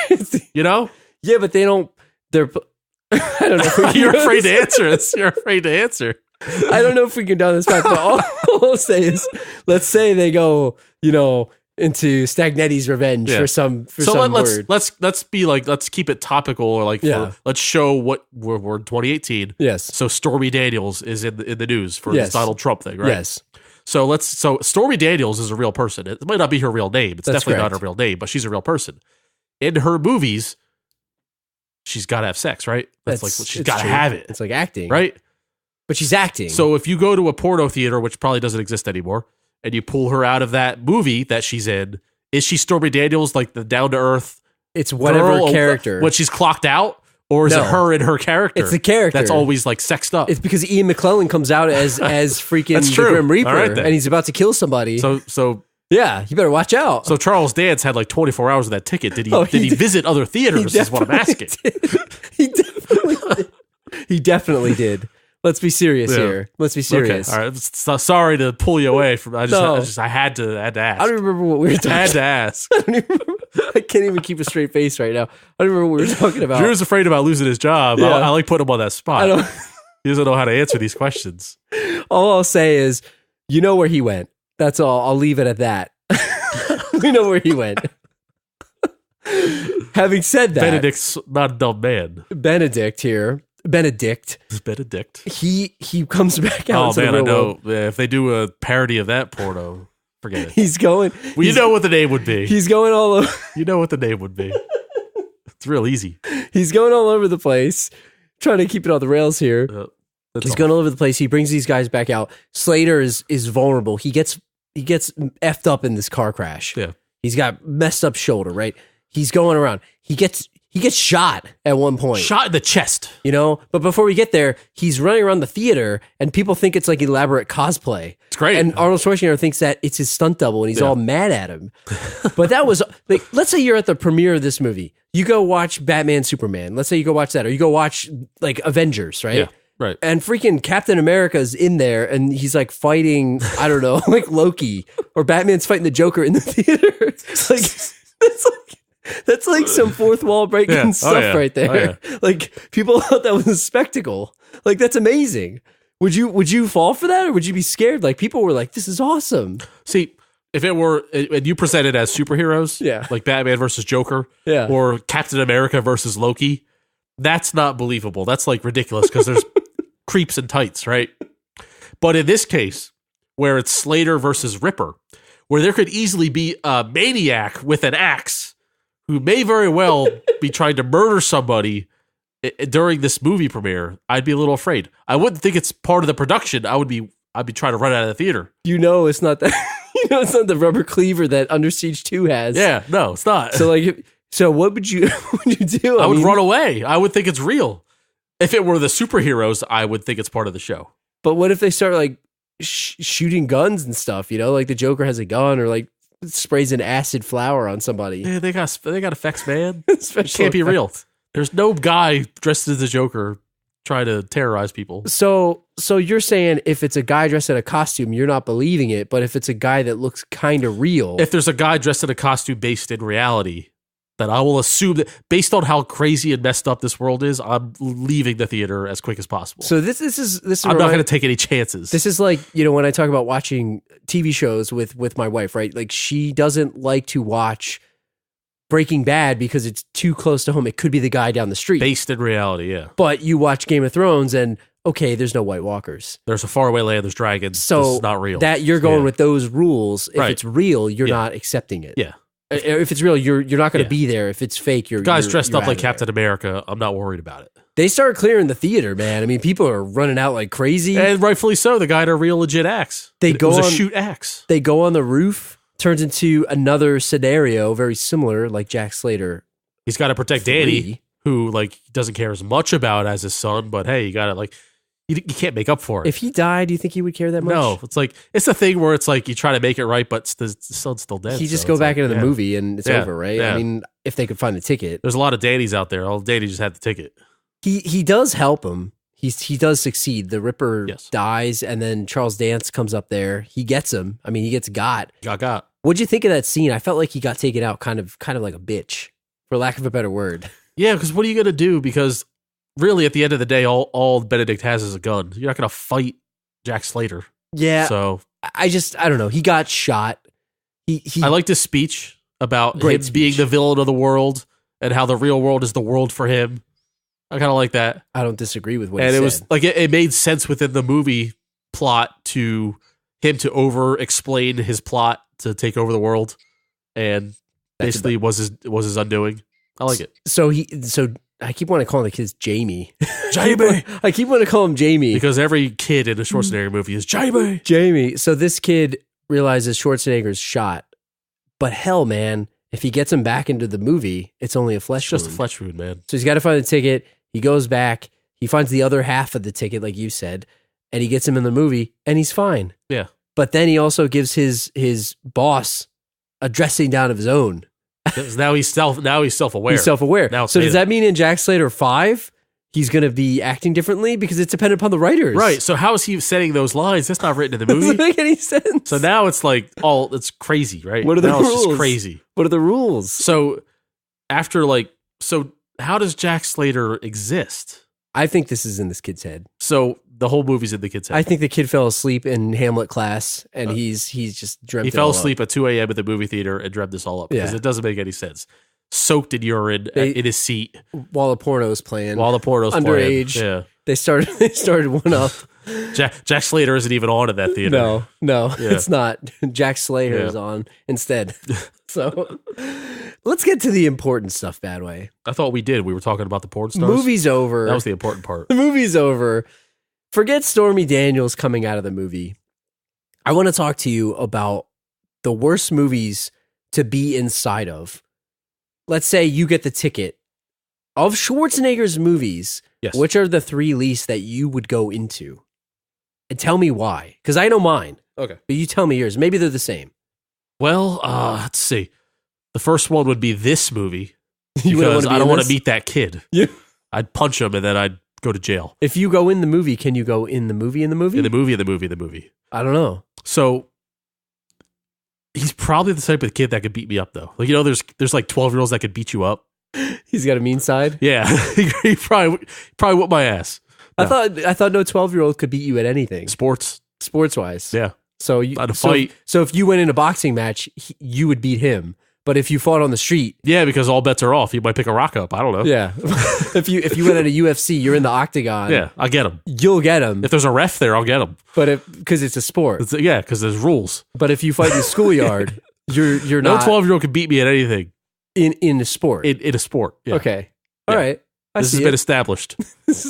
You know? Yeah, but they don't. I don't know. You're afraid to answer this. You're afraid to answer. I don't know if we can down this path. But all I'll say is, let's say they go, into Stagnetti's revenge for some word. Let's keep it topical or let's show what we're in 2018. Yes. So Stormy Daniels is in the news for this Donald Trump thing, right? Yes. So Stormy Daniels is a real person. It might not be her real name. It's definitely correct. not her real name, but she's a real person. In her movies, she's got to have sex, right? She's got to have it. It's like acting, right? But she's acting. So if you go to a porno theater, which probably doesn't exist anymore, and you pull her out of that movie that she's in, is she Stormy Daniels, like the down to earth? It's whatever character. When she's clocked out, or is it her and her character? It's the character that's always like sexed up. It's because Ian McKellen comes out as freaking the Grim Reaper, and he's about to kill somebody. So. Yeah, you better watch out. So Charles Dance had like 24 hours of that ticket. Did he visit other theaters? Is what I'm asking. He definitely did. Let's be serious here. Let's be serious. Okay. All right. Sorry to pull you away from. I had to ask. I don't remember what we were talking about. I had to ask. I can't even keep a straight face right now. I don't remember what we were talking about. Drew's afraid about losing his job. Yeah. I like putting him on that spot. He doesn't know how to answer these questions. All I'll say is, you know where he went. That's all. I'll leave it at that. We know where he went. Having said that, Benedict's not a dumb man. Benedict. He comes back out. Oh man, I know. If they do a parody of that porno, forget it. He's going. Well, you know what the name would be. He's going all over. You know what the name would be. It's real easy. He's going all over the place, trying to keep it on the rails here. He's going all over the place. He brings these guys back out. Slater is vulnerable. He gets effed up in this car crash. Yeah. He's got messed up shoulder, right? He's going around. He gets shot at one point. Shot in the chest. But before we get there, he's running around the theater and people think it's like elaborate cosplay. It's great. And Arnold Schwarzenegger thinks that it's his stunt double and he's all mad at him. But that was like, let's say you're at the premiere of this movie. You go watch Batman, Superman. Let's say you go watch that, or you go watch like Avengers, right? Yeah. Right. And freaking Captain America's in there and he's like fighting, I don't know, like Loki, or Batman's fighting the Joker in the theater. That's like some fourth wall breaking stuff right there. Oh, yeah. Like people thought that was a spectacle. Like that's amazing. Would you fall for that, or would you be scared? Like, people were like, "This is awesome." See, if it were, and you presented as superheroes, Yeah. like Batman versus Joker, Yeah. or Captain America versus Loki, that's not believable. That's like ridiculous because there's creeps in tights, right? But in this case, where it's Slater versus Ripper, where there could easily be a maniac with an axe who may very well be trying to murder somebody during this movie premiere, I'd be a little afraid. I wouldn't think it's part of the production. I'd be trying to run out of the theater. It's not that. It's not the rubber cleaver that Under Siege 2 has. Yeah, no, it's not. So what would you do? I would run away. I would think it's real. If it were the superheroes, I would think it's part of the show. But what if they start like shooting guns and stuff? Like the Joker has a gun, or like sprays an acid flower on somebody. Yeah, they got effects, man. It Special can't be effects. real. There's no guy dressed as the Joker trying to terrorize people. So you're saying if it's a guy dressed in a costume, you're not believing it, but if it's a guy that looks kind of real, If there's a guy dressed in a costume based in reality, then I will assume that based on how crazy and messed up this world is, I'm leaving the theater as quick as possible. so this is I'm not going to take any chances. This is like, when I talk about watching TV shows with my wife, right? Like, she doesn't like to watch Breaking Bad because it's too close to home. It could be the guy down the street. based in reality, yeah. But you watch Game of Thrones and, okay, there's no White Walkers. There's a faraway land, there's dragons. So this is not real. that you're going Yeah. with those rules. If Right. it's real, you're Yeah. not accepting it. Yeah. If it's real, you're not going to Yeah. be there. If it's fake, Guys dressed you're up out like of there. Captain America, I'm not worried about it. They start clearing the theater, man. I mean, people are running out like crazy. And rightfully so, the guy had a real legit axe. They It go was a on- shoot axe. They go on the roof, turns into another scenario very similar, like Jack Slater. He's got to protect 3. Danny, who like doesn't care as much about as his son, but hey, you got to like you can't make up for it. If he died, do you think he would care that much? No, it's like it's a thing where it's like you try to make it right, but the son's still dead. He just so go it's back like, into the yeah. movie and it's Yeah, over, right? yeah. I mean, if they could find the ticket. There's a lot of Dannys out there. All Danny just had the ticket. He does help him. He does succeed. The Ripper Yes. dies, and then Charles Dance comes up there. He gets him. I mean, he gets got. Got. What'd you think of that scene? I felt like he got taken out kind of like a bitch, for lack of a better word. Yeah, because what are you gonna do? Because really, at the end of the day, all Benedict has is a gun. You're not gonna fight Jack Slater. Yeah. So I don't know. He got shot. He I liked his speech about Great him being speech. the villain of the world and how the real world is the world for him. I kind of like that. I don't disagree with what And he it said. was like it made sense within the movie plot to him to over explain his plot to take over the world, and That's basically was his undoing. I like it So I keep wanting to call the kids Jamie. Jamie! I keep wanting to call him Jamie. because every kid in a Schwarzenegger movie is Jamie. Jamie. So this kid realizes Schwarzenegger's shot, but hell, man, if he gets him back into the movie, it's only a flesh It's just a wound. flesh wound, man. So he's got to find the ticket. He goes back. He finds the other half of the ticket, like you said, and he gets him in the movie, and he's fine. Yeah. But then he also gives his boss a dressing down of his own. 'Cause now he's self-aware. He's self-aware. Now So say does that mean in Jack Slater 5, he's going to be acting differently? Because it's dependent upon the writers. Right. So how is he saying those lines? That's not written in the Doesn't movie. make any sense. So now it's like it's crazy, right? What are the now It's rules? just crazy. What are the rules? So after how does Jack Slater exist? I think this is in this kid's head. So the whole movie's in the kid's head. I think the kid fell asleep in Hamlet class, and he's just dreamt. He it fell all asleep up. at 2 a.m. at the movie theater and dreamt this all up because Yeah. it doesn't make any sense. Soaked in urine in his seat while the porno's playing. while the porno's playing. Underage. Yeah. They started one up. Jack Slater isn't even on in that theater. No, Yeah. it's not. Jack Slater is Yeah. on instead. So let's get to the important stuff, Badway. I thought we did. We were talking about the porn stars. Movie's over. That was the important part. The movie's over. Forget Stormy Daniels coming out of the movie. I want to talk to you about the worst movies to be inside of. Let's say you get the ticket of Schwarzenegger's movies. Yes. Which are the 3 least that you would go into? And tell me why. Because I know mine. Okay. But you tell me yours. Maybe they're the same. Well, let's see. The first one would be this movie You wouldn't because wanna be I don't in want to this? meet that kid. Yeah. I'd punch him and then I'd go to jail. If you go in the movie, can you go in the movie? In the movie. I don't know. So he's probably the type of kid that could beat me up, though. Like, there's like 12-year-olds that could beat you up. He's got a mean side. Yeah, he probably whip my ass. I thought no 12-year-old could beat you at anything. Sports wise. Yeah. So if you went in a boxing match, you would beat him. But if you fought on the street, yeah, because all bets are off. You might pick a rock up. I don't know. Yeah. if you went at a UFC, you're in the octagon. Yeah, I'll get him. You'll get him. If there's a ref there, I'll get him. But because it's a sport. Because there's rules. But if you fight in the schoolyard, you're no not. 12-year-old can beat me at anything. In a sport. In a sport. Yeah. Okay. All right. This has been established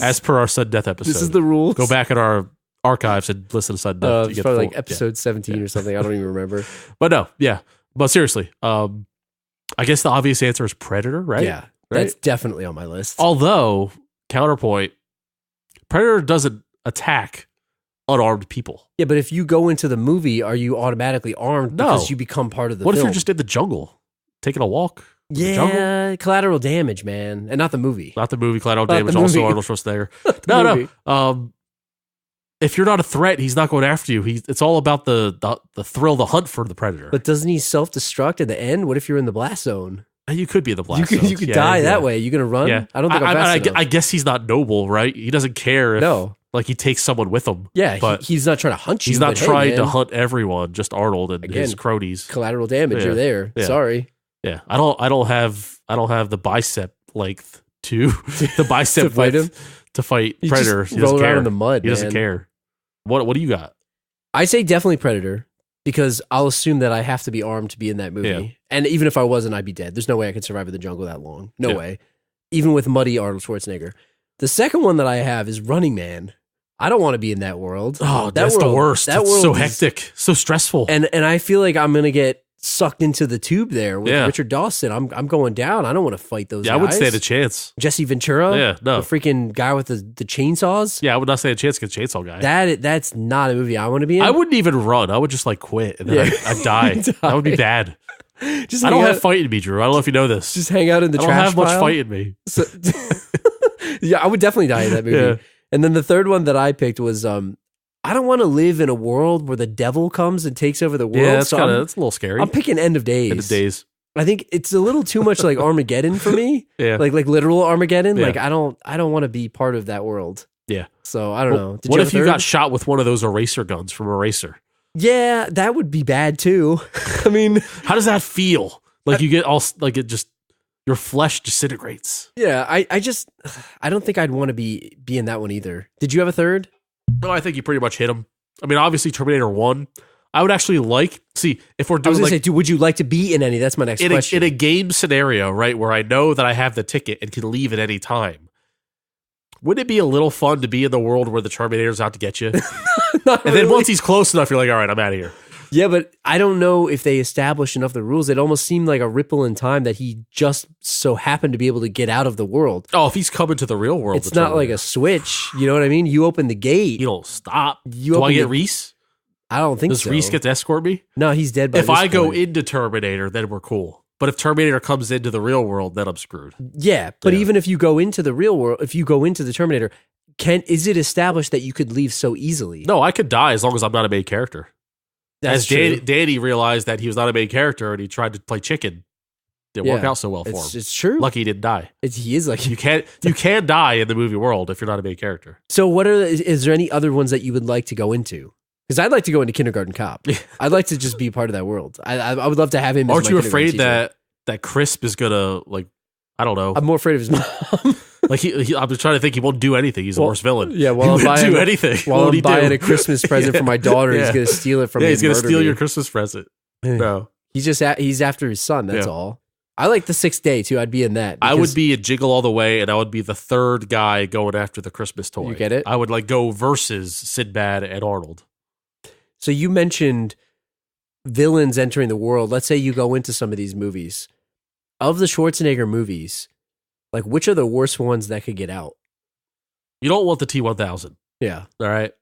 as per our sudden death episode. This is the rules. Go back in our archives and listen to sudden death. It's probably like episode 17 or something. I don't even remember. But no, yeah. But seriously, I guess the obvious answer is Predator, right? Yeah, that's definitely on my list. Although, counterpoint, Predator doesn't attack unarmed people. Yeah, but if you go into the movie, are you automatically armed because you become part of the film? What if you're just in the jungle, taking a walk? Yeah, collateral damage, man. And not the movie. Not the movie, collateral damage, also Arnold Schwarzenegger. No. If you're not a threat, he's not going after you. It's all about the thrill, the hunt for the Predator. But doesn't he self-destruct at the end? What if you're in the blast zone? You could be in the blast zone. You could die that way. You going to run? Yeah. I don't think I'm fast enough. I guess he's not noble, right? He doesn't care if he takes someone with him. Yeah, but he's not trying to hunt you. He's not trying to hunt everyone, just Arnold and his cronies. Collateral damage, you're there. Yeah. Sorry. Yeah. I don't have the bicep length to the bicep to fight him. To fight Predator. He doesn't care. In the mud. He doesn't care. What do you got? I say definitely Predator because I'll assume that I have to be armed to be in that movie. Yeah. And even if I wasn't, I'd be dead. There's no way I could survive in the jungle that long. No way. Even with muddy Arnold Schwarzenegger. The second one that I have is Running Man. I don't want to be in that world. Oh, that's the worst. That world so hectic, so stressful. And I feel like I'm going to get sucked into the tube there with Richard Dawson. I'm going down. I don't want to fight those guys. I wouldn't stand a chance. Jesse Ventura? Yeah, no. The freaking guy with the chainsaws? Yeah, I would not stand a chance against Chainsaw Guy. That's not a movie I want to be in. I wouldn't even run. I would just quit and then I'd die. That would be bad. I don't have fight in me, Drew. I don't know if you know this. Just hang out in the trash pile. I don't have much fight in me. So, yeah, I would definitely die in that movie. Yeah. And then the third one that I picked was I don't want to live in a world where the devil comes and takes over the world. Yeah, that's a little scary. I'm picking End of Days. End of Days. I think it's a little too much like Armageddon for me. Yeah. Like literal Armageddon. Yeah. Like I don't want to be part of that world. Yeah. So I don't know. What if you got shot with one of those eraser guns from Eraser? Yeah, that would be bad too. I mean, how does that feel? Like you get all like it just your flesh disintegrates. Yeah, I don't think I'd want to be in that one either. Did you have a third? No, I think you pretty much hit him. I mean, obviously Terminator 1. I would actually if we're doing I was going to say, would you like to be in any? That's my next question. In a game scenario, right, where I know that I have the ticket and can leave at any time, wouldn't it be a little fun to be in the world where the Terminator's out to get you? Then once he's close enough, you're like, all right, I'm out of here. Yeah, but I don't know if they established enough of the rules. It almost seemed like a ripple in time that he just so happened to be able to get out of the world. Oh, if he's coming to the real world. It's not like a switch. You know what I mean? You open the gate. You don't stop. Do I get Reese? I don't think so. Does Reese get to escort me? No, he's dead by this point. If I go into Terminator, then we're cool. But if Terminator comes into the real world, then I'm screwed. Yeah, but even if you go into the real world, if you go into the Terminator, is it established that you could leave so easily? No, I could die as long as I'm not a main character. That's true. Danny realized that he was not a main character and he tried to play chicken. Didn't work out so well for him. It's true. Lucky he didn't die. He is lucky. You can die in the movie world if you're not a main character. So is there any other ones that you would like to go into? Because I'd like to go into Kindergarten Cop. I'd like to just be part of that world. I would love to have him. Aren't you afraid that Crisp is gonna I don't know. I'm more afraid of his mom. I'm just trying to think he won't do anything. He's the worst villain. Yeah, while he wouldn't do anything. While I'm buying a Christmas present for my daughter, he's going to steal it from me. Yeah, he's going to steal your Christmas present. No. He's after his son, that's all. I like The Sixth Day, too. I'd be in that. I would be a Jiggle All the Way, and I would be the third guy going after the Christmas toy. You get it? I would go versus Sinbad and Arnold. So you mentioned villains entering the world. Let's say you go into some of these movies. Of the Schwarzenegger movies, which are the worst ones that could get out? You don't want the T-1000. Yeah. All right?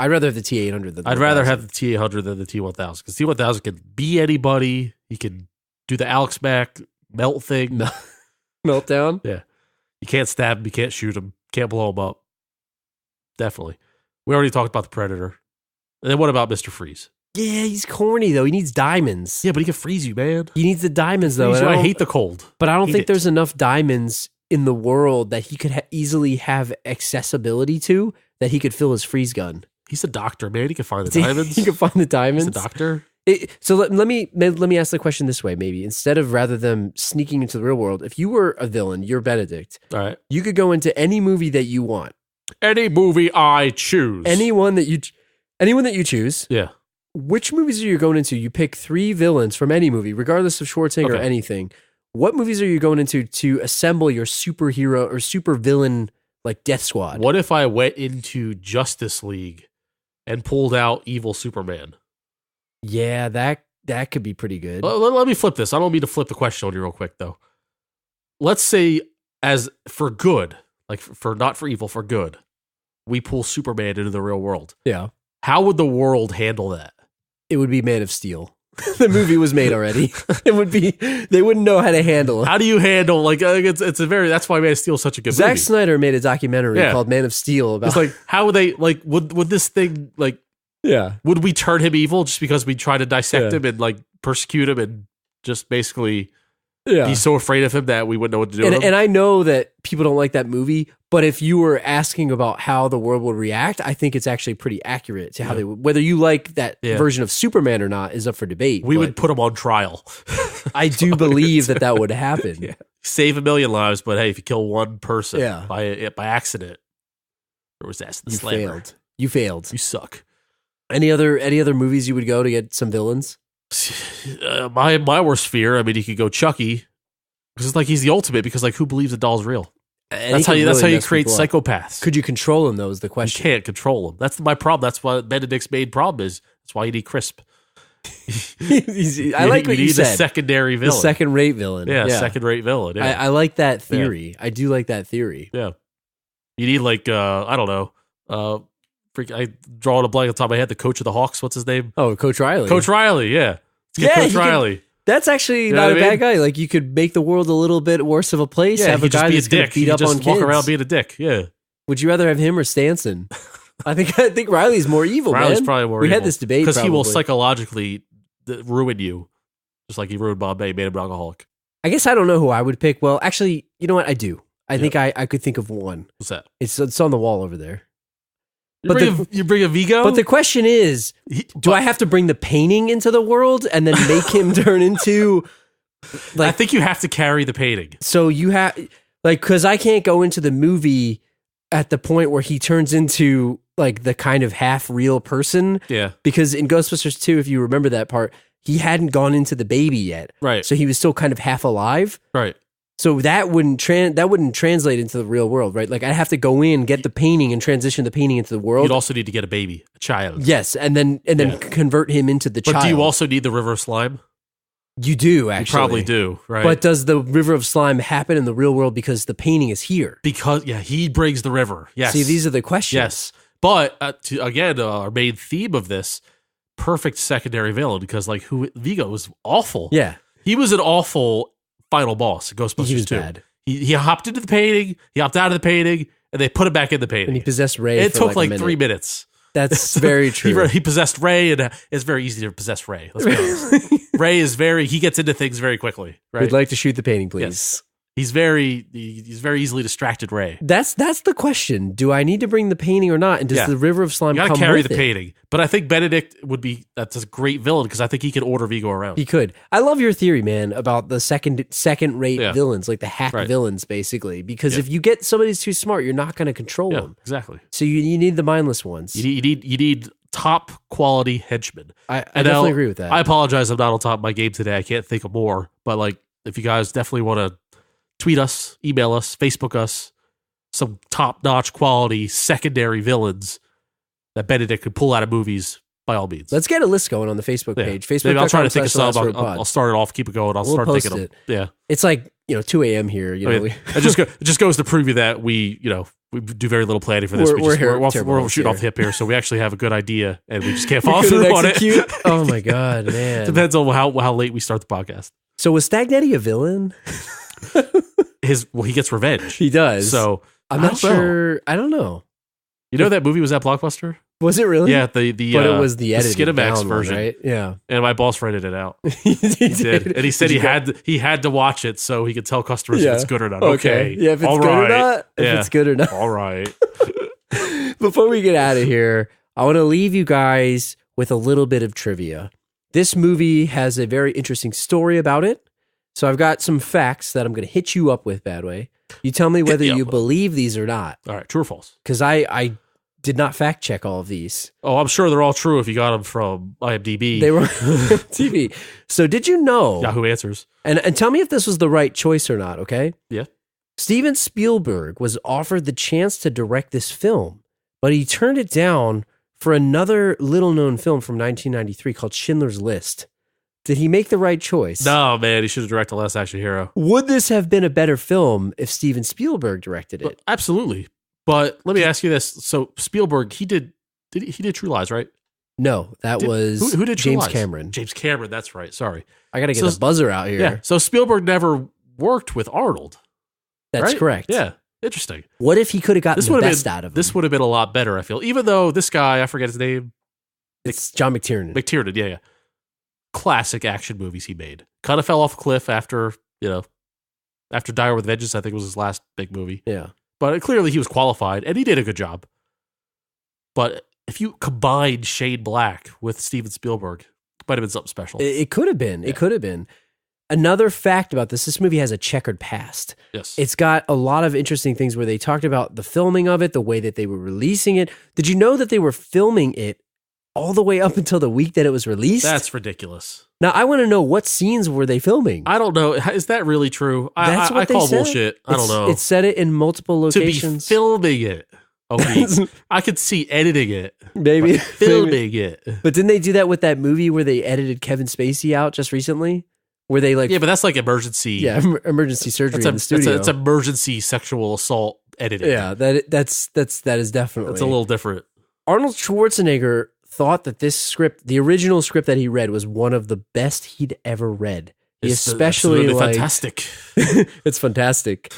I'd rather have the T-800 than the I'd rather have the T-800 than the T-1000 because T-1000 can be anybody. He can do the Alex Mack melt thing. Meltdown? Yeah. You can't stab him. You can't shoot him. Can't blow him up. Definitely. We already talked about the Predator. And then what about Mr. Freeze? Yeah, he's corny, though. He needs diamonds. Yeah, but he can freeze you, man. He needs the diamonds, though. I hate the cold. But I don't think there's enough diamonds in the world that he could easily have accessibility to, that he could fill his freeze gun? He's a doctor, man. He can find the diamonds. He can find the diamonds. He's a doctor. So let me ask the question this way, maybe. Instead of rather than sneaking into the real world, if you were a villain, you're Benedict. All right. You could go into any movie that you want. Any movie I choose. Anyone that you choose. Yeah. Which movies are you going into? You pick 3 villains from any movie, regardless of Schwarzenegger or anything. What movies are you going into to assemble your superhero or super villain like death squad? What if I went into Justice League and pulled out evil Superman? Yeah, that could be pretty good. Let me flip this. I don't mean to flip the question on you real quick, though. Let's say, as for good, like for not for evil, for good, we pull Superman into the real world. Yeah. How would the world handle that? It would be Man of Steel. The movie was made already. They wouldn't know how to handle it. How do you handle, that's why Man of Steel is such a good movie. Zack Snyder made a documentary called Man of Steel about. It's like, how would they, like, would this thing, like, yeah. Would we turn him evil just because we try to dissect him and like persecute him and just basically be so afraid of him that we wouldn't know what to do with him? And I know that people don't like that movie, but if you were asking about how the world would react, I think it's actually pretty accurate to how they would. Whether you like that version of Superman or not is up for debate. We would put him on trial. I do believe that would happen. Yeah. Save 1 million lives, but hey, if you kill one person by accident, or was that the slammer? You failed. You suck. Any other movies you would go to get some villains? My worst fear. I mean, you could go Chucky, because it's like he's the ultimate. Because like, who believes a doll's real? And that's how you create psychopaths. Could you control him? Though is the question. You can't control him. That's my problem. That's what Benedict's main problem is. That's why you need Crisp. I like what you said. The secondary villain, the second-rate villain. Yeah, second-rate villain. Yeah. I like that theory. I do like that theory. Yeah, you need like I don't know. I drawing a blank on the top of my head. The coach of the Hawks. What's his name? Oh, Coach Riley. Coach Riley. Yeah. Let's get Coach Riley. That's actually not a bad guy. Like, you could make the world a little bit worse of a place. Yeah, have a guy that's going to beat up on kids. Walk around being a dick. Yeah. Would you rather have him or Stanson? I think Riley's more evil. Riley's probably more. We had this debate because he will psychologically ruin you, just like he ruined Bombay, made him an alcoholic. I guess I don't know who I would pick. Well, actually, you know what? I do. I think I could think of one. What's that? It's on the wall over there. You bring a Vigo? But the question is, do I have to bring the painting into the world and then make him turn into... Like, I think you have to carry the painting. So you have... Like, because I can't go into the movie at the point where he turns into like the kind of half-real person. Yeah. Because in Ghostbusters 2, if you remember that part, he hadn't gone into the baby yet. Right. So he was still kind of half alive. Right. So that wouldn't translate into the real world, right? Like, I'd have to go in, get the painting, and transition the painting into the world. You'd also need to get a baby, a child. Yes, and then convert him into the child. But do you also need the river of slime? You do, actually. You probably do, right? But does the river of slime happen in the real world because the painting is here? Because, he brings the river. Yes. See, these are the questions. Yes. But, our main theme of this, perfect secondary villain, because, like, Vigo was awful. Yeah. He was an awful final boss in Ghostbusters 2. He was bad. He hopped into the painting, he hopped out of the painting, and they put him back in the painting. And he possessed Ray. It took like 3 minutes. That's very true. He possessed Ray, and it's very easy to possess Ray. Let's be honest. Ray is he gets into things very quickly. Right? We'd like to shoot the painting, please. Yes. He's very easily distracted, Ray. That's the question. Do I need to bring the painting or not? And does the river of slime come with it? You gotta carry the painting. But I think Benedict that's a great villain because I think he can order Vigo around. He could. I love your theory, man, about the second-rate villains, like the hack villains, basically. Because if you get somebody who's too smart, you're not going to control them. Exactly. So you need the mindless ones. You need top quality henchmen. I definitely agree with that. I apologize, I'm not on top of my game today. I can't think of more. But like, if you guys definitely want to tweet us, email us, Facebook us, some top-notch quality secondary villains that Benedict could pull out of movies, by all means. Let's get a list going on the Facebook page. Facebook. Maybe I'll try to think of some. I'll start it off, keep it going. We'll start thinking of them. Yeah. It's like, 2 a.m. here. It just goes to prove you that we do very little planning for this. We're shooting off the hip here, so we actually have a good idea, and we just can't follow through on it. Oh my God, man. Depends on how late we start the podcast. So was Stagnetti a villain? He gets revenge. He does. So I'm not sure. I don't know. You know that movie was at Blockbuster? Was it really? Yeah, the but it was the edited Skinamax down version, one, right? Yeah, and my boss rented it out. he did. And he said he had to watch it so he could tell customers if it's good or not. Okay. Yeah, if it's good or not. If it's good or not. All right. Before we get out of here, I want to leave you guys with a little bit of trivia. This movie has a very interesting story about it. So I've got some facts that I'm going to hit you up with, Badway. You tell me whether you believe these or not. All right, true or false? Because I did not fact check all of these. Oh, I'm sure they're all true if you got them from IMDb. They were TV. So did you know? Yahoo Answers. And tell me if this was the right choice or not, okay? Yeah. Steven Spielberg was offered the chance to direct this film, but he turned it down for another little-known film from 1993 called Schindler's List. Did he make the right choice? No, man, he should have directed Last Action Hero. Would this have been a better film if Steven Spielberg directed it? Absolutely. But let me ask you this. So Spielberg, he did True Lies, right? No, that was who did True James Lies? Cameron. James Cameron, that's right. Sorry. I got to get the buzzer out here. Yeah. So Spielberg never worked with Arnold. That's right? correct. Yeah. Interesting. What if he could have gotten the best out of him? This would have been a lot better, I feel. Even though this guy, I forget his name. It's John McTiernan. McTiernan, yeah. Classic action movies he made. Kind of fell off a cliff after Die with Vengeance, I think was his last big movie. Yeah. But clearly he was qualified, and he did a good job. But if you combine Shane Black with Steven Spielberg, it might have been something special. It could have been. It could have been. Another fact about this movie has a checkered past. Yes. It's got a lot of interesting things where they talked about the filming of it, the way that they were releasing it. Did you know that they were filming it all the way up until the week that it was released? That's ridiculous. Now, I want to know, what scenes were they filming? I don't know. Is that really true? That's what I they call said. Bullshit. I don't know. It said it in multiple locations. To be filming it. Okay. I could see editing it. Maybe. Filming it. But didn't they do that with that movie where they edited Kevin Spacey out just recently? Where they Yeah, but that's like emergency. Yeah, emergency surgery in the studio. It's emergency sexual assault editing. Yeah, that is definitely. It's a little different. Arnold Schwarzenegger thought that this script, the original script that he read, was one of the best he'd ever read. It's fantastic. It's fantastic.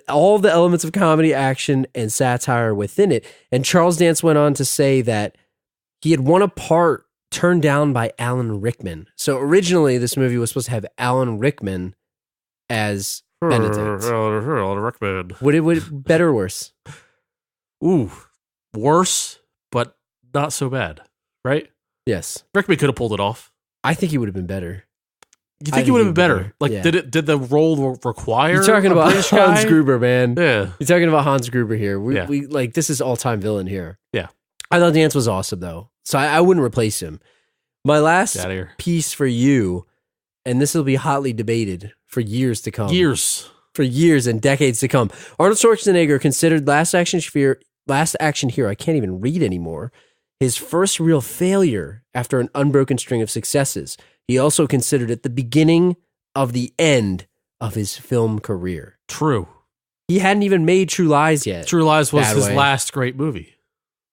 All the elements of comedy, action, and satire within it. And Charles Dance went on to say that he had won a part turned down by Alan Rickman. So originally, this movie was supposed to have Alan Rickman as Benedict. Alan Rickman. Would it better or worse? Ooh, worse, but not so bad, right? Yes. Rickman could have pulled it off. I think he would have been better. You think he would have been better? Like, yeah. did the role require? You're talking about Hans Gruber, man. Yeah. You're talking about Hans Gruber here. Yeah. We like, this is all-time villain here. Yeah. I thought Dance was awesome, though. So I wouldn't replace him. My last piece for you, and this will be hotly debated for years to come. For years and decades to come. Arnold Schwarzenegger considered Last Action Hero, I can't even read anymore, his first real failure after an unbroken string of successes. He also considered it the beginning of the end of his film career. True. He hadn't even made True Lies yet. True Lies was his last great movie.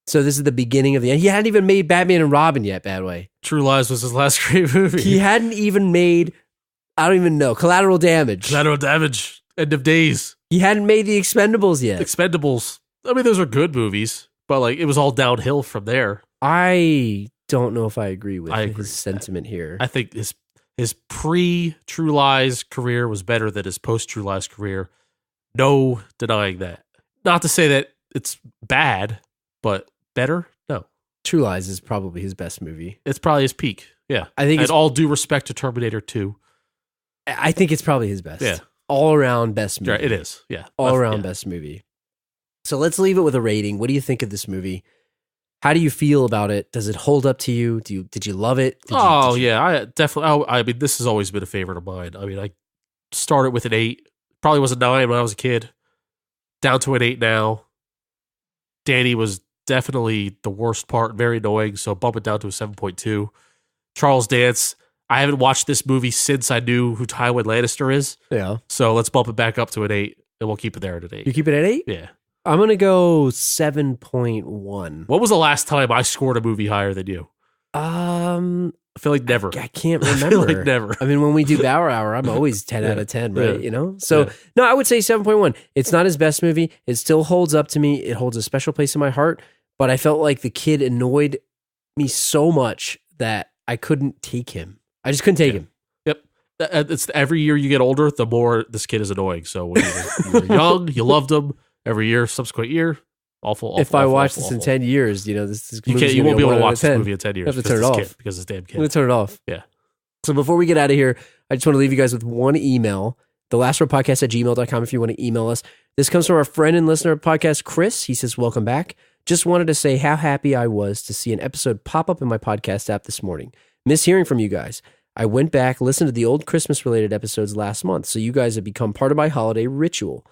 So this is the beginning of the end. He hadn't even made Batman and Robin yet, Badway. True Lies was his last great movie. He hadn't even made, I don't even know, Collateral Damage. Collateral Damage. End of Days. He hadn't made The Expendables yet. Expendables. I mean, those are good movies, but like it was all downhill from there. I don't know if I agree with his sentiment here. I think his pre-True Lies career was better than his post-True Lies career. No denying that. Not to say that it's bad, but better? No. True Lies is probably his best movie. It's probably his peak. Yeah. I think all due respect to Terminator 2. I think it's probably his best. Yeah. All around best movie. Yeah, it is. Yeah. All around best movie. So let's leave it with a rating. What do you think of this movie? How do you feel about it? Does it hold up to you? Did you love it? Yeah, I definitely. I mean, this has always been a favorite of mine. I mean, I started with an 8. Probably was a 9 when I was a kid. Down to an 8 now. Danny was definitely the worst part, very annoying, so bump it down to a 7.2. Charles Dance, I haven't watched this movie since I knew who Tywin Lannister is. Yeah. So let's bump it back up to an 8, and we'll keep it there at an 8. You keep it at 8? Yeah. I'm going to go 7.1. What was the last time I scored a movie higher than you? I feel like never. I can't remember. I feel like never. I mean, when we do Bauer Hour, I'm always 10 out of 10, right? You know? So, no, I would say 7.1. It's not his best movie. It still holds up to me. It holds a special place in my heart. but I felt like the kid annoyed me so much that I couldn't take him. I just couldn't take him. Yep. It's every year you get older, the more this kid is annoying. So when you were young, you loved him. Every year, subsequent year, awful. If I watch this in 10 years, this you won't be able to watch this movie in 10 years. I have to turn it off because this damn kid. I'm gonna turn it off. Yeah. So before we get out of here, I just want to leave you guys with one email. TheLastRowPodcast@gmail.com if you want to email us. This comes from our friend and listener of podcast, Chris. He says, welcome back. Just wanted to say how happy I was to see an episode pop up in my podcast app this morning. Miss hearing from you guys. I went back, listened to the old Christmas-related episodes last month, so you guys have become part of my holiday ritual.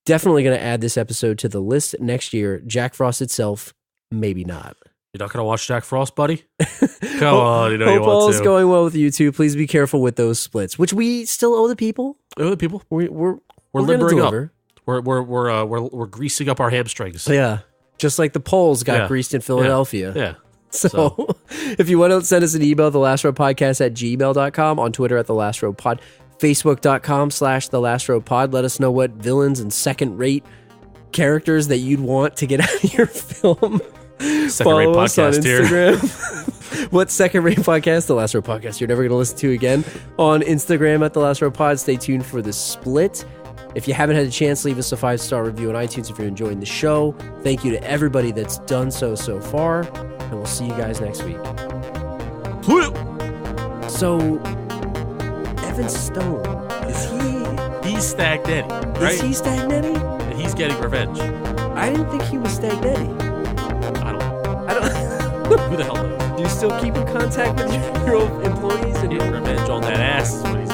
Definitely going to add this episode to the list next year. Jack Frost itself, maybe not. You're not going to watch Jack Frost, buddy? Come on, you know you Hope want all's to. going well with you too. Please be careful with those splits, which we still owe the people. Owe the people. We're limbering up. deliver. We're greasing up our hamstrings. Yeah, just like the polls got greased in Philadelphia. Yeah. So if you want to send us an email, thelastropodcast@gmail.com, on Twitter @thelastropod, facebook.com/thelastropod. Let us know what villains and second-rate characters that you'd want to get out of your film. Second-rate podcast here. What second-rate podcast? The Last Row Podcast you're never going to listen to again. On Instagram @thelastropod. Stay tuned for the split. If you haven't had a chance, leave us a 5-star review on iTunes if you're enjoying the show. Thank you to everybody that's done so far, and we'll see you guys next week. So, Evan Stone, He's Stagnetti, right? Is he Stagnetti? And he's getting revenge. I didn't think he was Stagnetti. I don't know. Who the hell knows? Do you still keep in contact with your old employees? And Getting revenge on that ass is what he's